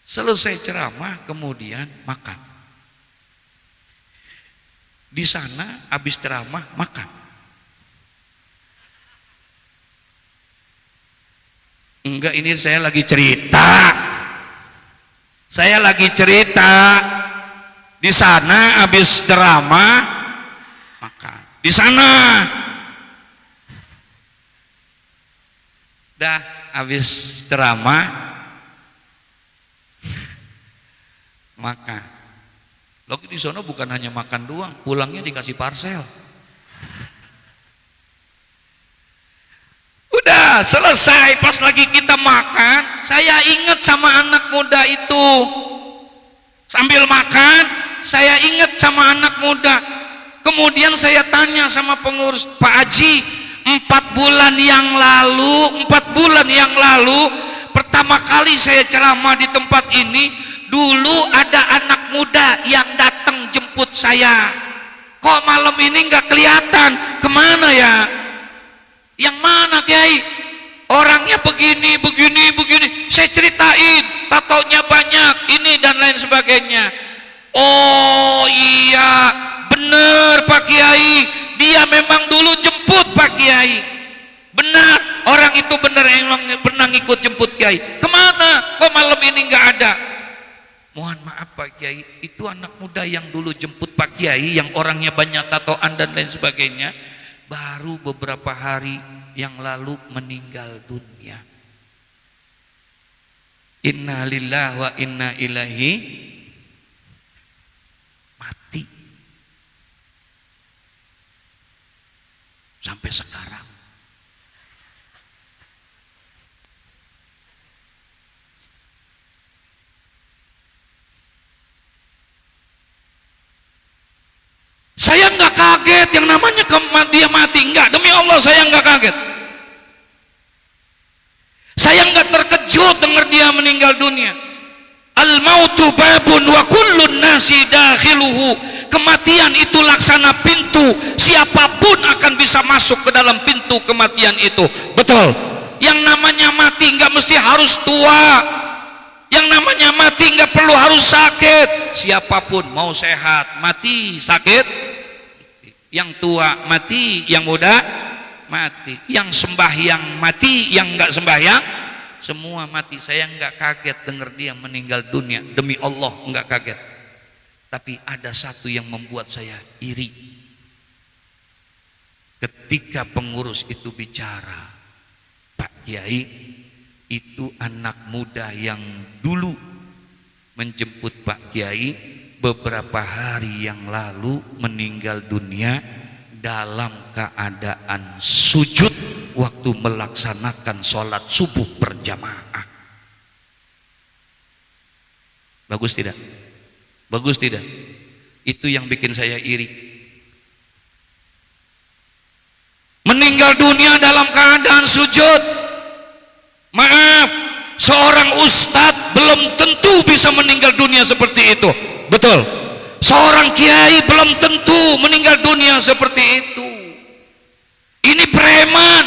selesai ceramah, kemudian makan. Di sana, habis ceramah, makan. Enggak, ini saya lagi cerita. Saya lagi cerita. Di sana habis ceramah makan. Di sana. Dah habis ceramah makan. Lagi di sana bukan hanya makan doang, pulangnya dikasih parcel. Udah selesai, pas lagi kita makan, saya ingat sama anak muda itu. Sambil makan, saya ingat sama anak muda. Kemudian saya tanya sama pengurus, Pak Haji, 4 bulan yang lalu, pertama kali saya ceramah di tempat ini, dulu ada anak muda yang datang jemput saya. Kok malam ini nggak kelihatan? Kemana ya? Yang mana Kiai? Orangnya begini. Saya ceritain, tatonya banyak, ini dan lain sebagainya. Oh iya, benar Pak Kiai. Dia memang dulu jemput Pak Kiai. Benar, orang itu benar yang pernah ngikut jemput Kiai. Kemana? Kok malam ini nggak ada? Mohon maaf Pak Kiai, itu anak muda yang dulu jemput Pak Kiai, yang orangnya banyak tatoan dan lain sebagainya, baru beberapa hari yang lalu meninggal dunia. Inna lillahi wa inna ilaihi mati. sampai sekarang. Saya nggak kaget yang namanya dia mati, enggak, demi Allah saya nggak kaget. Saya nggak terkejut dengar dia meninggal dunia. Al mautu babun wa kullun nasi dakhiluhu. Kematian itu laksana pintu, siapapun akan bisa masuk ke dalam pintu kematian itu. Betul. Yang namanya mati nggak mesti harus tua. Yang namanya mati nggak perlu harus sakit. Siapapun mau sehat mati, sakit, yang tua mati, yang muda mati, yang sembahyang mati, yang nggak sembahyang semua mati. Saya nggak kaget dengar dia meninggal dunia, demi Allah nggak kaget. Tapi ada satu yang membuat saya iri. Ketika pengurus itu bicara, Pak Kiai, itu anak muda yang dulu menjemput Pak Kiai beberapa hari yang lalu meninggal dunia dalam keadaan sujud waktu melaksanakan sholat subuh berjamaah. Bagus tidak? Bagus tidak? Itu yang bikin saya iri. Meninggal dunia dalam keadaan sujud. Maaf, seorang ustadz belum tentu bisa meninggal dunia seperti itu. Betul. Seorang kiai belum tentu meninggal dunia seperti itu. Ini preman.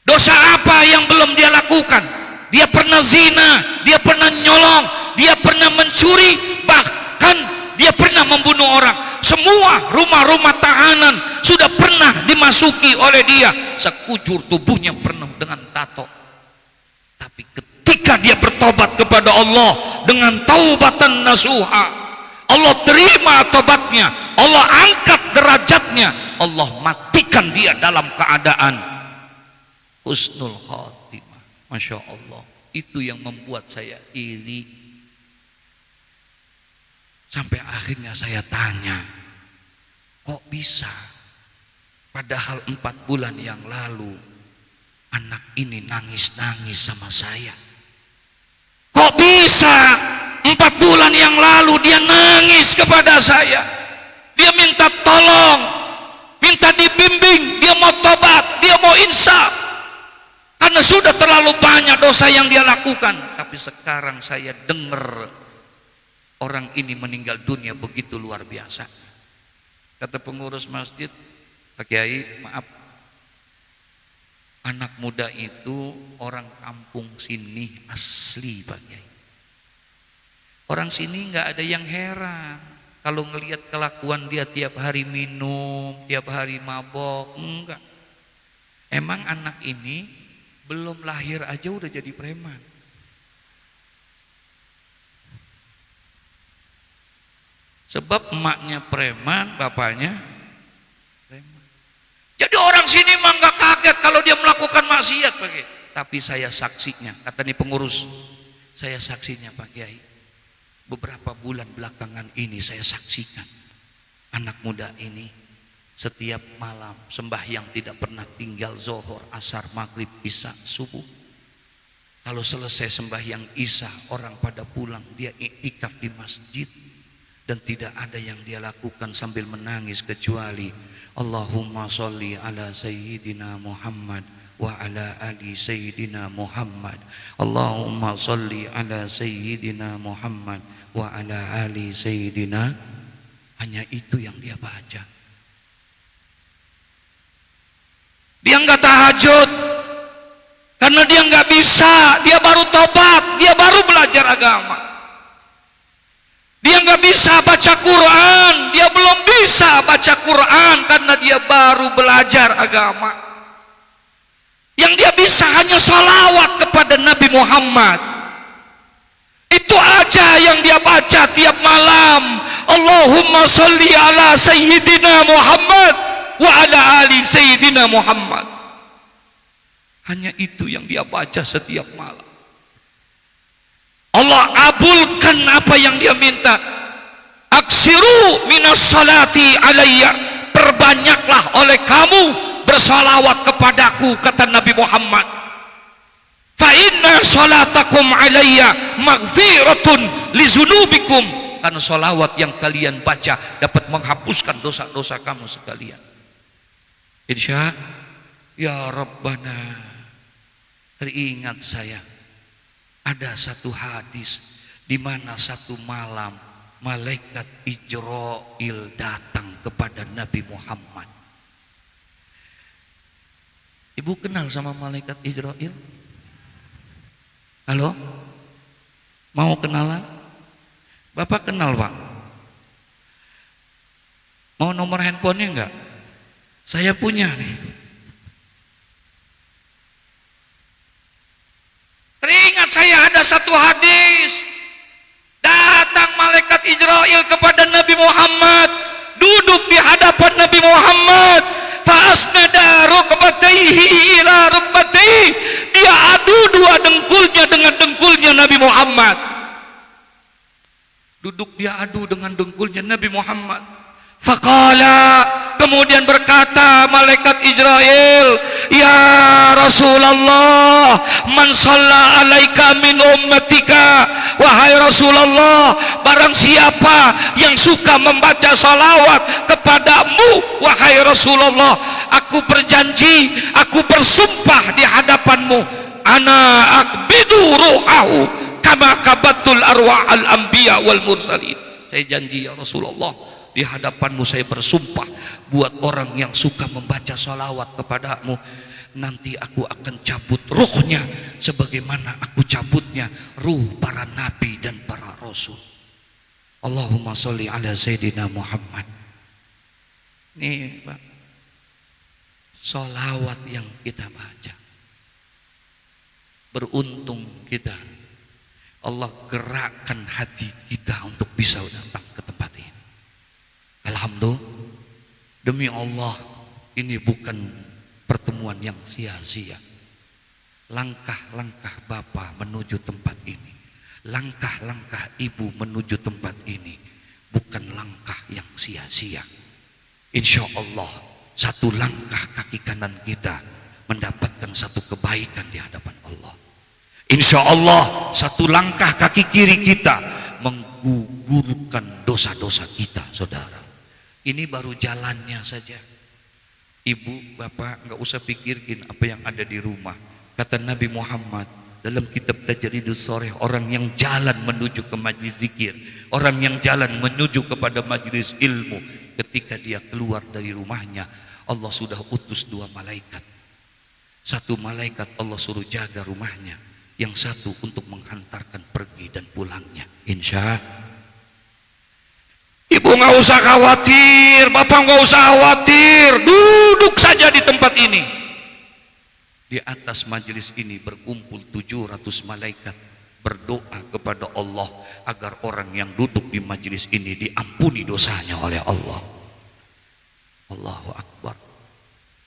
Dosa apa yang belum dia lakukan? Dia pernah zina, dia pernah nyolong, dia pernah mencuri, bahkan dia pernah membunuh orang. Semua rumah-rumah tahanan sudah pernah dimasuki oleh dia. Sekujur tubuhnya penuh dengan tato. Tapi ketika dia bertobat kepada Allah dengan taubatan nasuha, Allah terima tobatnya, Allah angkat derajatnya, Allah matikan dia dalam keadaan husnul khatimah. Masya Allah. Itu yang membuat saya iri. Sampai akhirnya saya tanya, kok bisa? Padahal 4 bulan yang lalu anak ini nangis-nangis sama saya. Kok bisa 4 bulan yang lalu dia nangis kepada saya? Dia minta tolong, minta dibimbing, dia mau tobat, dia mau insaf. Karena sudah terlalu banyak dosa yang dia lakukan. Tapi sekarang saya dengar orang ini meninggal dunia begitu luar biasa. Kata pengurus masjid, Pak Kiai, maaf, anak muda itu orang kampung sini asli, Pak Kiai. Orang sini nggak ada yang heran kalau ngelihat kelakuan dia tiap hari minum, tiap hari mabok. Enggak. Emang anak ini belum lahir aja udah jadi preman. Sebab emaknya preman, bapaknya preman. Jadi orang sini mah nggak kaget kalau dia melakukan maksiat, Pak Kiai. Tapi saya saksinya, kata nih pengurus, saya saksinya Pak Kiai. Beberapa bulan belakangan ini saya saksikan anak muda ini setiap malam sembahyang tidak pernah tinggal, zuhur, asar, maghrib, isya, subuh. Kalau selesai sembahyang isya orang pada pulang, dia iktikaf di masjid. Dan tidak ada yang dia lakukan sambil menangis kecuali Allahumma sholli ala sayyidina Muhammad wa ala ali sayyidina Muhammad. Allahumma sholli ala sayyidina Muhammad wa ala ali sayyidina. Hanya itu yang dia baca. Dia nggak tahajud karena dia nggak bisa, dia baru tobat, dia baru belajar agama. Dia nggak bisa baca Quran, dia belum bisa baca Quran karena dia baru belajar agama. Yang dia bisa hanya sholawat kepada Nabi Muhammad. Itu aja yang dia baca tiap malam. Allahumma sholli ala sayyidina Muhammad wa ala ali sayyidina Muhammad. Hanya itu yang dia baca setiap malam. Allah abulkan apa yang dia minta. Aksiru minas salati alayya, perbanyaklah oleh kamu bersalawat kepadaku, kata Nabi Muhammad. Fa inna salatakum alayya maghfiratun li zunubikum, karena salawat yang kalian baca dapat menghapuskan dosa-dosa kamu sekalian. Insya ya Rabbana, teringat saya ada satu hadis di mana satu malam malaikat Ijrail datang kepada Nabi Muhammad. Ibu kenal sama malaikat Ijrail? Halo? Mau kenalan? Bapak kenal, Pak? Mau nomor handphonenya enggak? Saya punya nih. Teringat saya ada satu hadis. Datang malaikat Ijrail kepada Nabi Muhammad, duduk di hadapan Nabi Muhammad. Fa'asnada rukbatayhi ila rukbatayhi, dia adu dua dengkulnya dengan dengkulnya Nabi Muhammad. Duduk dia adu dengan dengkulnya Nabi Muhammad. Faqala, kemudian berkata malaikat Ijrail, ya Rasulullah, man shalla alaika min ummatika, wahai Rasulullah, barang siapa yang suka membaca salawat kepadamu wahai Rasulullah, aku berjanji, aku bersumpah di hadapanmu, ana akbidu ruhahu kama kabatul arwah al anbiya wal mursalin. Saya janji ya Rasulullah, di hadapanmu saya bersumpah, buat orang yang suka membaca salawat kepadamu, nanti aku akan cabut ruhnya sebagaimana aku cabutnya ruh para nabi dan para rasul. Allahumma sholli ala Sayyidina Muhammad. Nih Pak, salawat yang kita baca, beruntung kita, Allah gerakkan hati kita untuk bisa datang ke tempat ini. Alhamdulillah, demi Allah, ini bukan pertemuan yang sia-sia. Langkah-langkah Bapak menuju tempat ini, langkah-langkah Ibu menuju tempat ini, bukan langkah yang sia-sia. Insya Allah, satu langkah kaki kanan kita mendapatkan satu kebaikan di hadapan Allah. Insya Allah, satu langkah kaki kiri kita menggugurkan dosa-dosa kita, saudara. Ini baru jalannya saja. Ibu, bapak nggak usah pikirin apa yang ada di rumah. Kata Nabi Muhammad dalam kitab Tajridus Shorih, orang yang jalan menuju ke majlis zikir, orang yang jalan menuju kepada majlis ilmu, ketika dia keluar dari rumahnya, Allah sudah utus dua malaikat. Satu malaikat Allah suruh jaga rumahnya, yang satu untuk menghantarkan pergi dan pulangnya. Insya Ibu nggak usah khawatir, bapak nggak usah khawatir, duduk saja di tempat ini. Di atas majelis ini berkumpul 700 malaikat berdoa kepada Allah agar orang yang duduk di majelis ini diampuni dosanya oleh Allah. Allahu Akbar.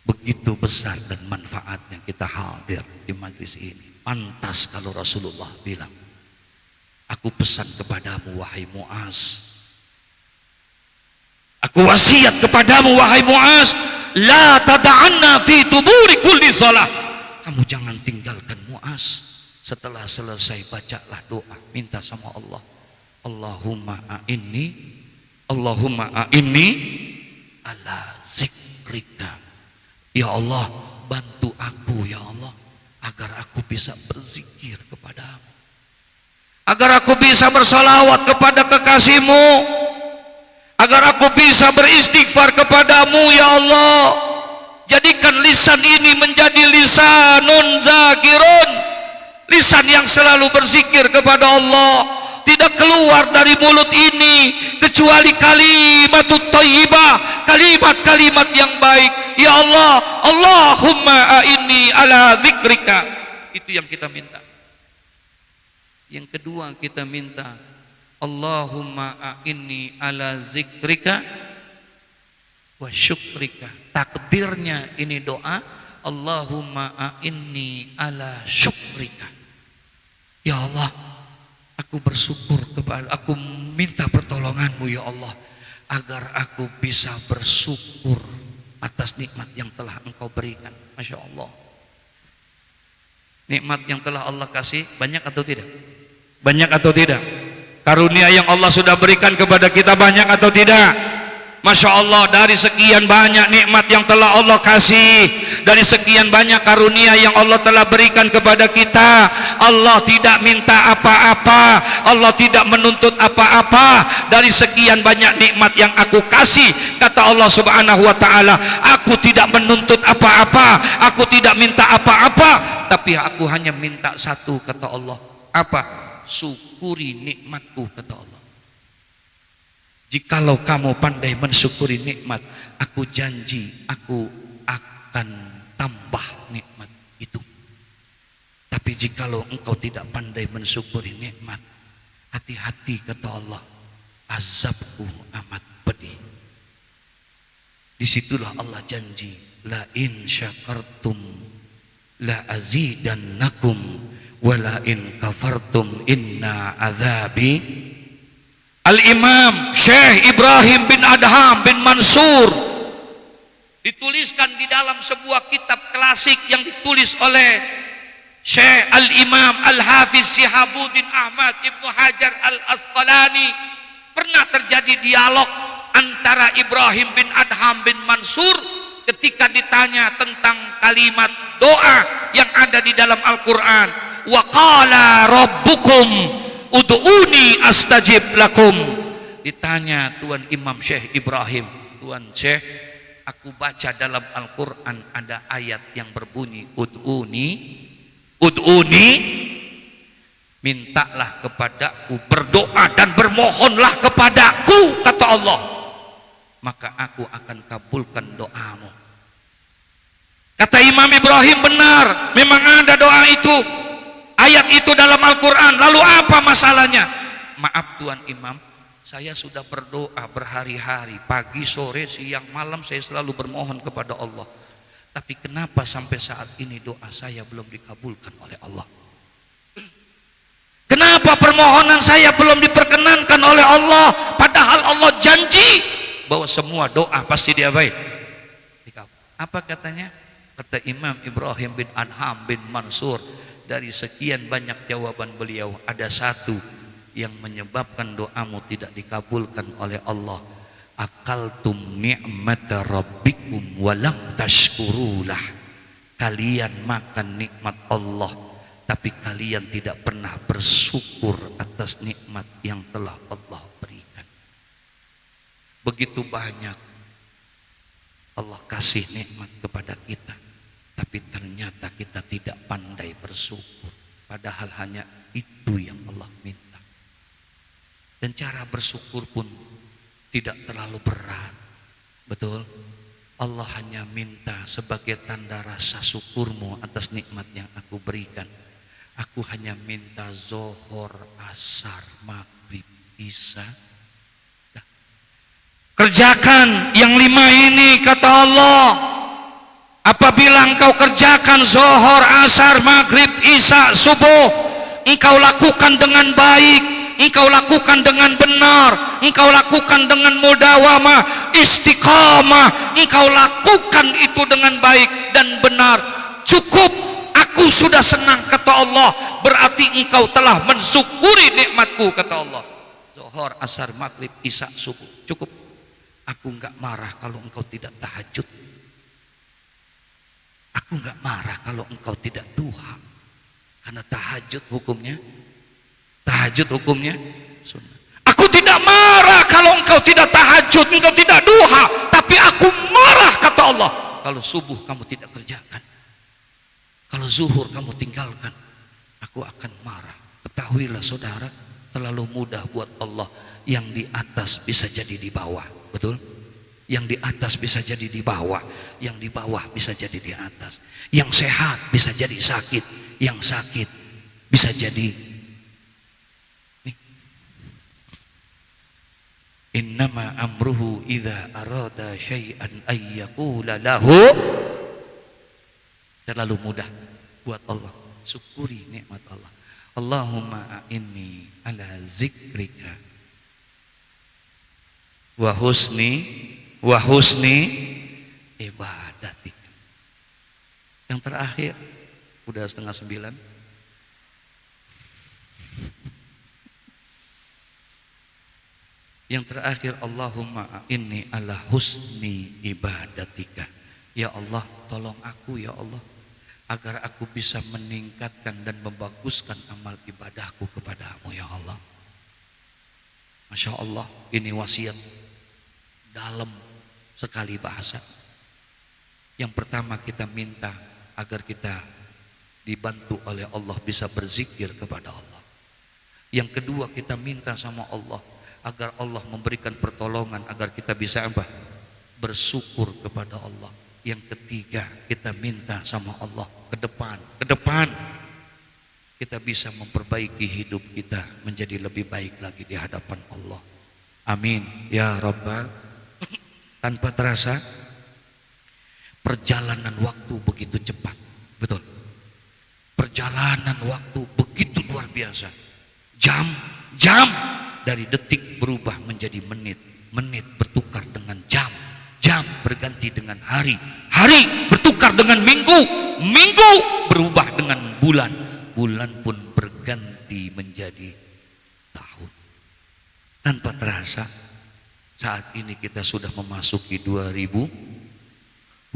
Begitu besar dan manfaatnya kita hadir di majelis ini. Pantas kalau Rasulullah bilang, aku pesan kepadamu wahai Muaz, aku wasiat kepadamu wahai Muaz, la tada'anna fi tuburi kulli shalah. Kamu jangan tinggalkan Muaz. Setelah selesai bacalah doa, minta sama Allah, Allahumma a'inni ala zikrika. Ya Allah, bantu aku ya Allah agar aku bisa berzikir kepadamu, agar aku bisa bersalawat kepada kekasihmu, agar aku bisa beristighfar kepadamu ya Allah. Jadikan lisan ini menjadi lisanun zakirun, lisan yang selalu berzikir kepada Allah. Tidak keluar dari mulut ini kecuali kalimatut thayyibah, kalimat-kalimat yang baik. Ya Allah, Allahumma a'inni ala zikrika. Itu yang kita minta. Yang kedua kita minta, Allahumma a'inni ala zikrika wa syukrika. Takdirnya ini doa, Allahumma a'inni ala syukrika. Ya Allah, aku bersyukur kepada, aku minta pertolonganmu ya Allah, agar aku bisa bersyukur atas nikmat yang telah Engkau berikan. Masya Allah. Nikmat yang telah Allah kasih banyak atau tidak? Banyak atau tidak? Karunia yang Allah sudah berikan kepada kita banyak atau tidak? Masya Allah, dari sekian banyak nikmat yang telah Allah kasih, dari sekian banyak karunia yang Allah telah berikan kepada kita, Allah tidak minta apa-apa, Allah tidak menuntut apa-apa. Dari sekian banyak nikmat yang aku kasih, kata Allah subhanahu wa ta'ala, aku tidak menuntut apa-apa, aku tidak minta apa-apa, tapi aku hanya minta satu, kata Allah. Apa? Syukuri nikmatku, kata Allah. Jikalau kamu pandai mensyukuri nikmat, aku janji aku akan tambah nikmat itu. Tapi jikalau engkau tidak pandai mensyukuri nikmat, hati-hati, kata Allah, azabku amat pedih. Disitulah Allah janji, la in syakartum la azidannakum wa la in kafartum inna azabi. Al-Imam Syekh Ibrahim bin Adham bin Mansur dituliskan di dalam sebuah kitab klasik yang ditulis oleh Syekh Al-Imam Al-Hafiz Syihabuddin Ahmad Ibnu Hajar Al-Asqalani. Pernah terjadi dialog antara Ibrahim bin Adham bin Mansur ketika ditanya tentang kalimat doa yang ada di dalam Al-Quran. Wa qala rabbukum ud'uni astajib lakum. Ditanya Tuan Imam Syekh Ibrahim, Tuan Syekh, aku baca dalam Al-Quran ada ayat yang berbunyi ud'uni, mintalah kepadaku, berdoa dan bermohonlah kepadaku, kata Allah, maka aku akan kabulkan doamu. Kata Imam Ibrahim, benar, memang ada doa itu, ayat itu dalam Al-Quran. Lalu apa masalahnya? Maaf Tuan Imam, saya sudah berdoa berhari-hari, pagi, sore, siang, malam saya selalu bermohon kepada Allah. Tapi kenapa sampai saat ini doa saya belum dikabulkan oleh Allah? Kenapa permohonan saya belum diperkenankan oleh Allah? Padahal Allah janji bahwa semua doa pasti diabain. Apa katanya? Kata Imam Ibrahim bin Adham bin Mansur, dari sekian banyak jawaban beliau, ada satu yang menyebabkan doamu tidak dikabulkan oleh Allah. Akaltum ni'mata rabbikum walam tashkurulah. Kalian makan nikmat Allah, tapi kalian tidak pernah bersyukur atas nikmat yang telah Allah berikan. Begitu banyak Allah kasih nikmat kepada kita, tapi ternyata kita tidak pandai bersyukur. Padahal hanya itu yang Allah minta. Dan cara bersyukur pun tidak terlalu berat. Betul? Allah hanya minta sebagai tanda rasa syukurmu atas nikmat yang aku berikan. Aku hanya minta zohor, asar, maghrib, isya. Kerjakan yang 5 ini, kata Allah. Apabila engkau kerjakan zohor, asar, maghrib, isya, subuh, engkau lakukan dengan baik, engkau lakukan dengan benar, engkau lakukan dengan mudawamah, istiqamah, engkau lakukan itu dengan baik dan benar, cukup, aku sudah senang, kata Allah. Berarti engkau telah mensyukuri nikmatku, kata Allah. Zohor, asar, maghrib, isya, subuh, cukup. Aku enggak marah kalau engkau tidak tahajud. Aku enggak marah kalau engkau tidak duha. Karena tahajud hukumnya sunnah. Aku tidak marah kalau engkau tidak tahajud, engkau tidak duha. Tapi aku marah, kata Allah, kalau subuh kamu tidak kerjakan, kalau zuhur kamu tinggalkan. Aku akan marah. Ketahuilah saudara, terlalu mudah buat Allah. Yang di atas bisa jadi di bawah. Betul? Yang di atas bisa jadi di bawah, yang di bawah bisa jadi di atas. Yang sehat bisa jadi sakit, yang sakit bisa jadi nih. Innama amruhu idza arada syai'an ay yaqula lahu. Terlalu mudah buat Allah. Syukuri nikmat Allah. Allahumma a'inni ala zikrika wa husni ibadatik. Yang terakhir, udah 8:30. Yang terakhir, Allahumma inni ala husni ibadatika. Ya Allah, tolong aku ya Allah, agar aku bisa meningkatkan dan membaguskan amal ibadahku kepadamu ya Allah. Masya Allah, ini wasiat dalam sekali bahasa. Yang pertama, kita minta agar kita dibantu oleh Allah bisa berzikir kepada Allah. Yang kedua, kita minta sama Allah agar Allah memberikan pertolongan agar kita bisa apa? Bersyukur kepada Allah. Yang ketiga, kita minta sama Allah ke depan kita bisa memperbaiki hidup kita menjadi lebih baik lagi di hadapan Allah. Amin ya rabbal. Tanpa terasa perjalanan waktu begitu cepat, betul. Perjalanan waktu begitu luar biasa. Jam dari detik berubah menjadi menit, menit bertukar dengan jam, jam berganti dengan hari, hari bertukar dengan minggu, minggu berubah dengan bulan, bulan pun berganti menjadi tahun. Tanpa terasa saat ini kita sudah memasuki 2021.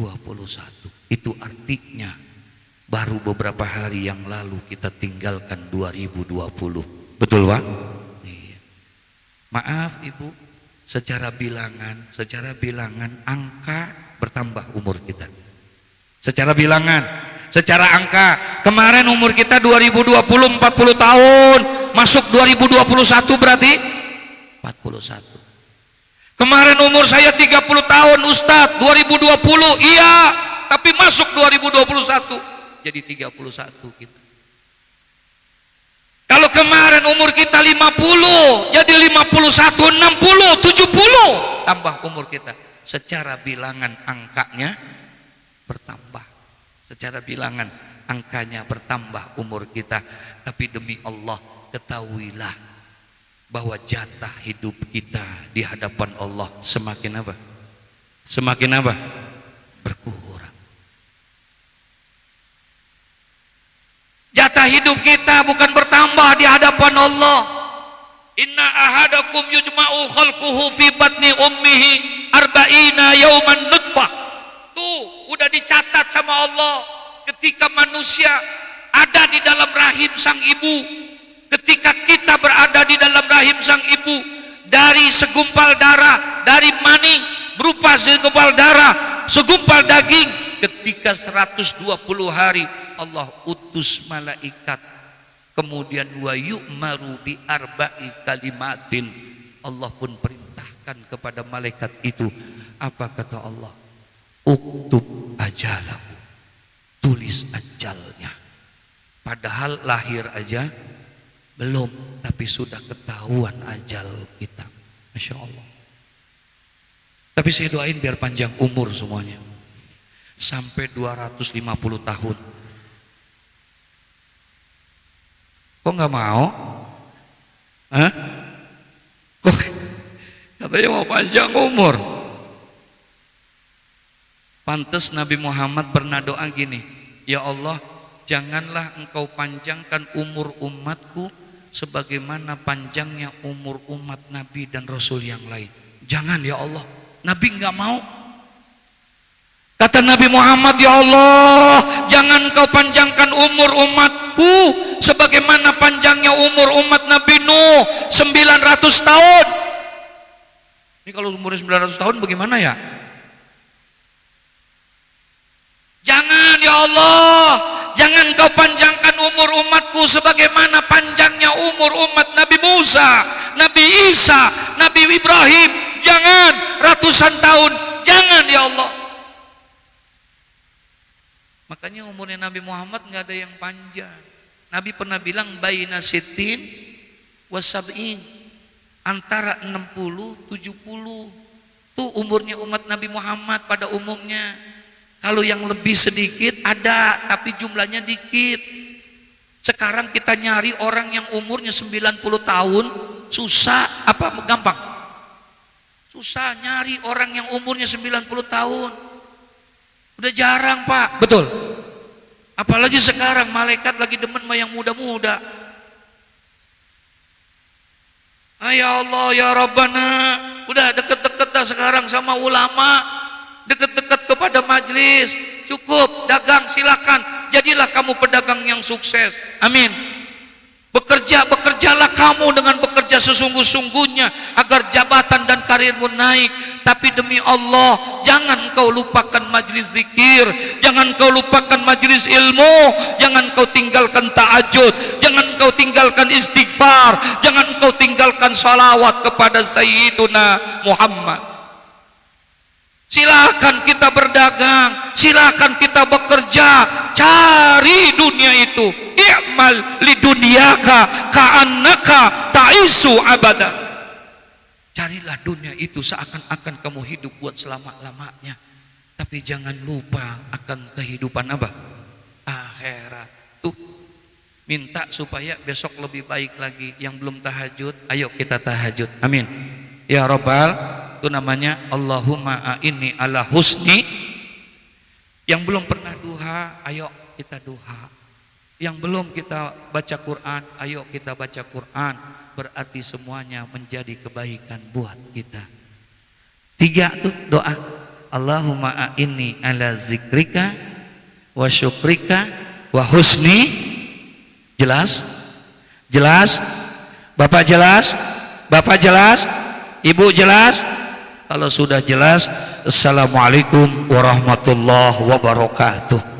Itu artinya baru beberapa hari yang lalu kita tinggalkan 2020. Betul Pak? Iya. Maaf Ibu, secara bilangan angka bertambah umur kita. Secara bilangan, secara angka, kemarin umur kita 2020 40 tahun, masuk 2021 berarti 41. Kemarin umur saya 30 tahun Ustadz, 2020 iya, tapi masuk 2021 jadi 31 kita. Kalau kemarin umur kita 50 jadi 51, 60, 70 tambah umur kita. Secara bilangan angkanya bertambah. Secara bilangan angkanya bertambah umur kita. Tapi demi Allah ketahuilah bahwa jatah hidup kita di hadapan Allah semakin apa? Semakin apa? Berkurang. Jatah hidup kita bukan bertambah di hadapan Allah. Inna ahadakum yujma'u khalquhu fi batni ummihi arba'ina yawman nutfah. Tuh udah dicatat sama Allah ketika manusia ada di dalam rahim sang ibu. Ketika kita berada di dalam rahim sang ibu, dari segumpal darah, dari mani berupa segumpal darah, segumpal daging, ketika 120 hari Allah utus malaikat, kemudian wa yu'maru bi arba'i kalimatin, Allah pun perintahkan kepada malaikat itu, apa kata Allah? Uktub ajalahu, tulis ajalnya. Padahal lahir aja belum, tapi sudah ketahuan ajal kita. Masya Allah. Tapi saya doain biar panjang umur semuanya, sampai 250 tahun. Kok nggak mau? Hah? Kok katanya mau panjang umur? Pantes Nabi Muhammad pernah doa gini, ya Allah, janganlah engkau panjangkan umur umatku sebagaimana panjangnya umur umat Nabi dan Rasul yang lain. Jangan ya Allah. Nabi nggak mau. Kata Nabi Muhammad, ya Allah, jangan engkau panjangkan umur umatku sebagaimana panjangnya umur umat Nabi Nuh 900 tahun. Ini kalau umurnya 900 tahun bagaimana ya? Jangan ya Allah, jangan kau panjangkan umur umatku sebagaimana panjangnya umur umat Nabi Musa, Nabi Isa, Nabi Ibrahim. Jangan ratusan tahun, jangan ya Allah. Makanya umurnya Nabi Muhammad nggak ada yang panjang. Nabi pernah bilang baina sitin wasab'in, antara 60 70. Tuh umurnya umat Nabi Muhammad pada umumnya. Kalau yang lebih sedikit ada, tapi jumlahnya dikit. Sekarang kita nyari orang yang umurnya 90 tahun susah apa gampang? Susah nyari orang yang umurnya 90 tahun. Udah jarang, Pak. Betul. Apalagi sekarang malaikat lagi demen sama yang muda-muda. Ya Allah, ya Rabbana. Udah deket-deket dah sekarang sama ulama. Deket-deket kepada majelis. Cukup, dagang silakan. Jadilah kamu pedagang yang sukses. Amin. Bekerjalah kamu dengan bekerja sesungguh-sungguhnya agar jabatan dan karirmu naik. Tapi demi Allah, jangan kau lupakan majlis zikir, jangan kau lupakan majlis ilmu, jangan kau tinggalkan tahajud, jangan kau tinggalkan istighfar, jangan kau tinggalkan salawat kepada Sayyiduna Muhammad. Silakan kita berdagang, silakan kita bekerja, cari dunia itu. I'mal lidunyaka ka'annaka ta'isu abada. Carilah dunia itu seakan-akan kamu hidup buat selama-lamanya. Tapi jangan lupa akan kehidupan apa? Akhirat. Tuh, minta supaya besok lebih baik lagi. Yang belum tahajud, ayo kita tahajud. Amin. Ya Rabbal, itu namanya Allahumma a'inni ala husni. Yang belum pernah duha, ayo kita duha. Yang belum kita baca Quran, ayo kita baca Quran. Berarti semuanya menjadi kebaikan buat kita. 3 tuh doa. Allahumma a'inni ala zikrika wa syukrika wa husni. Jelas? Jelas? Bapak jelas? Bapak jelas? Ibu jelas? Kalau sudah jelas, assalamualaikum warahmatullahi wabarakatuh.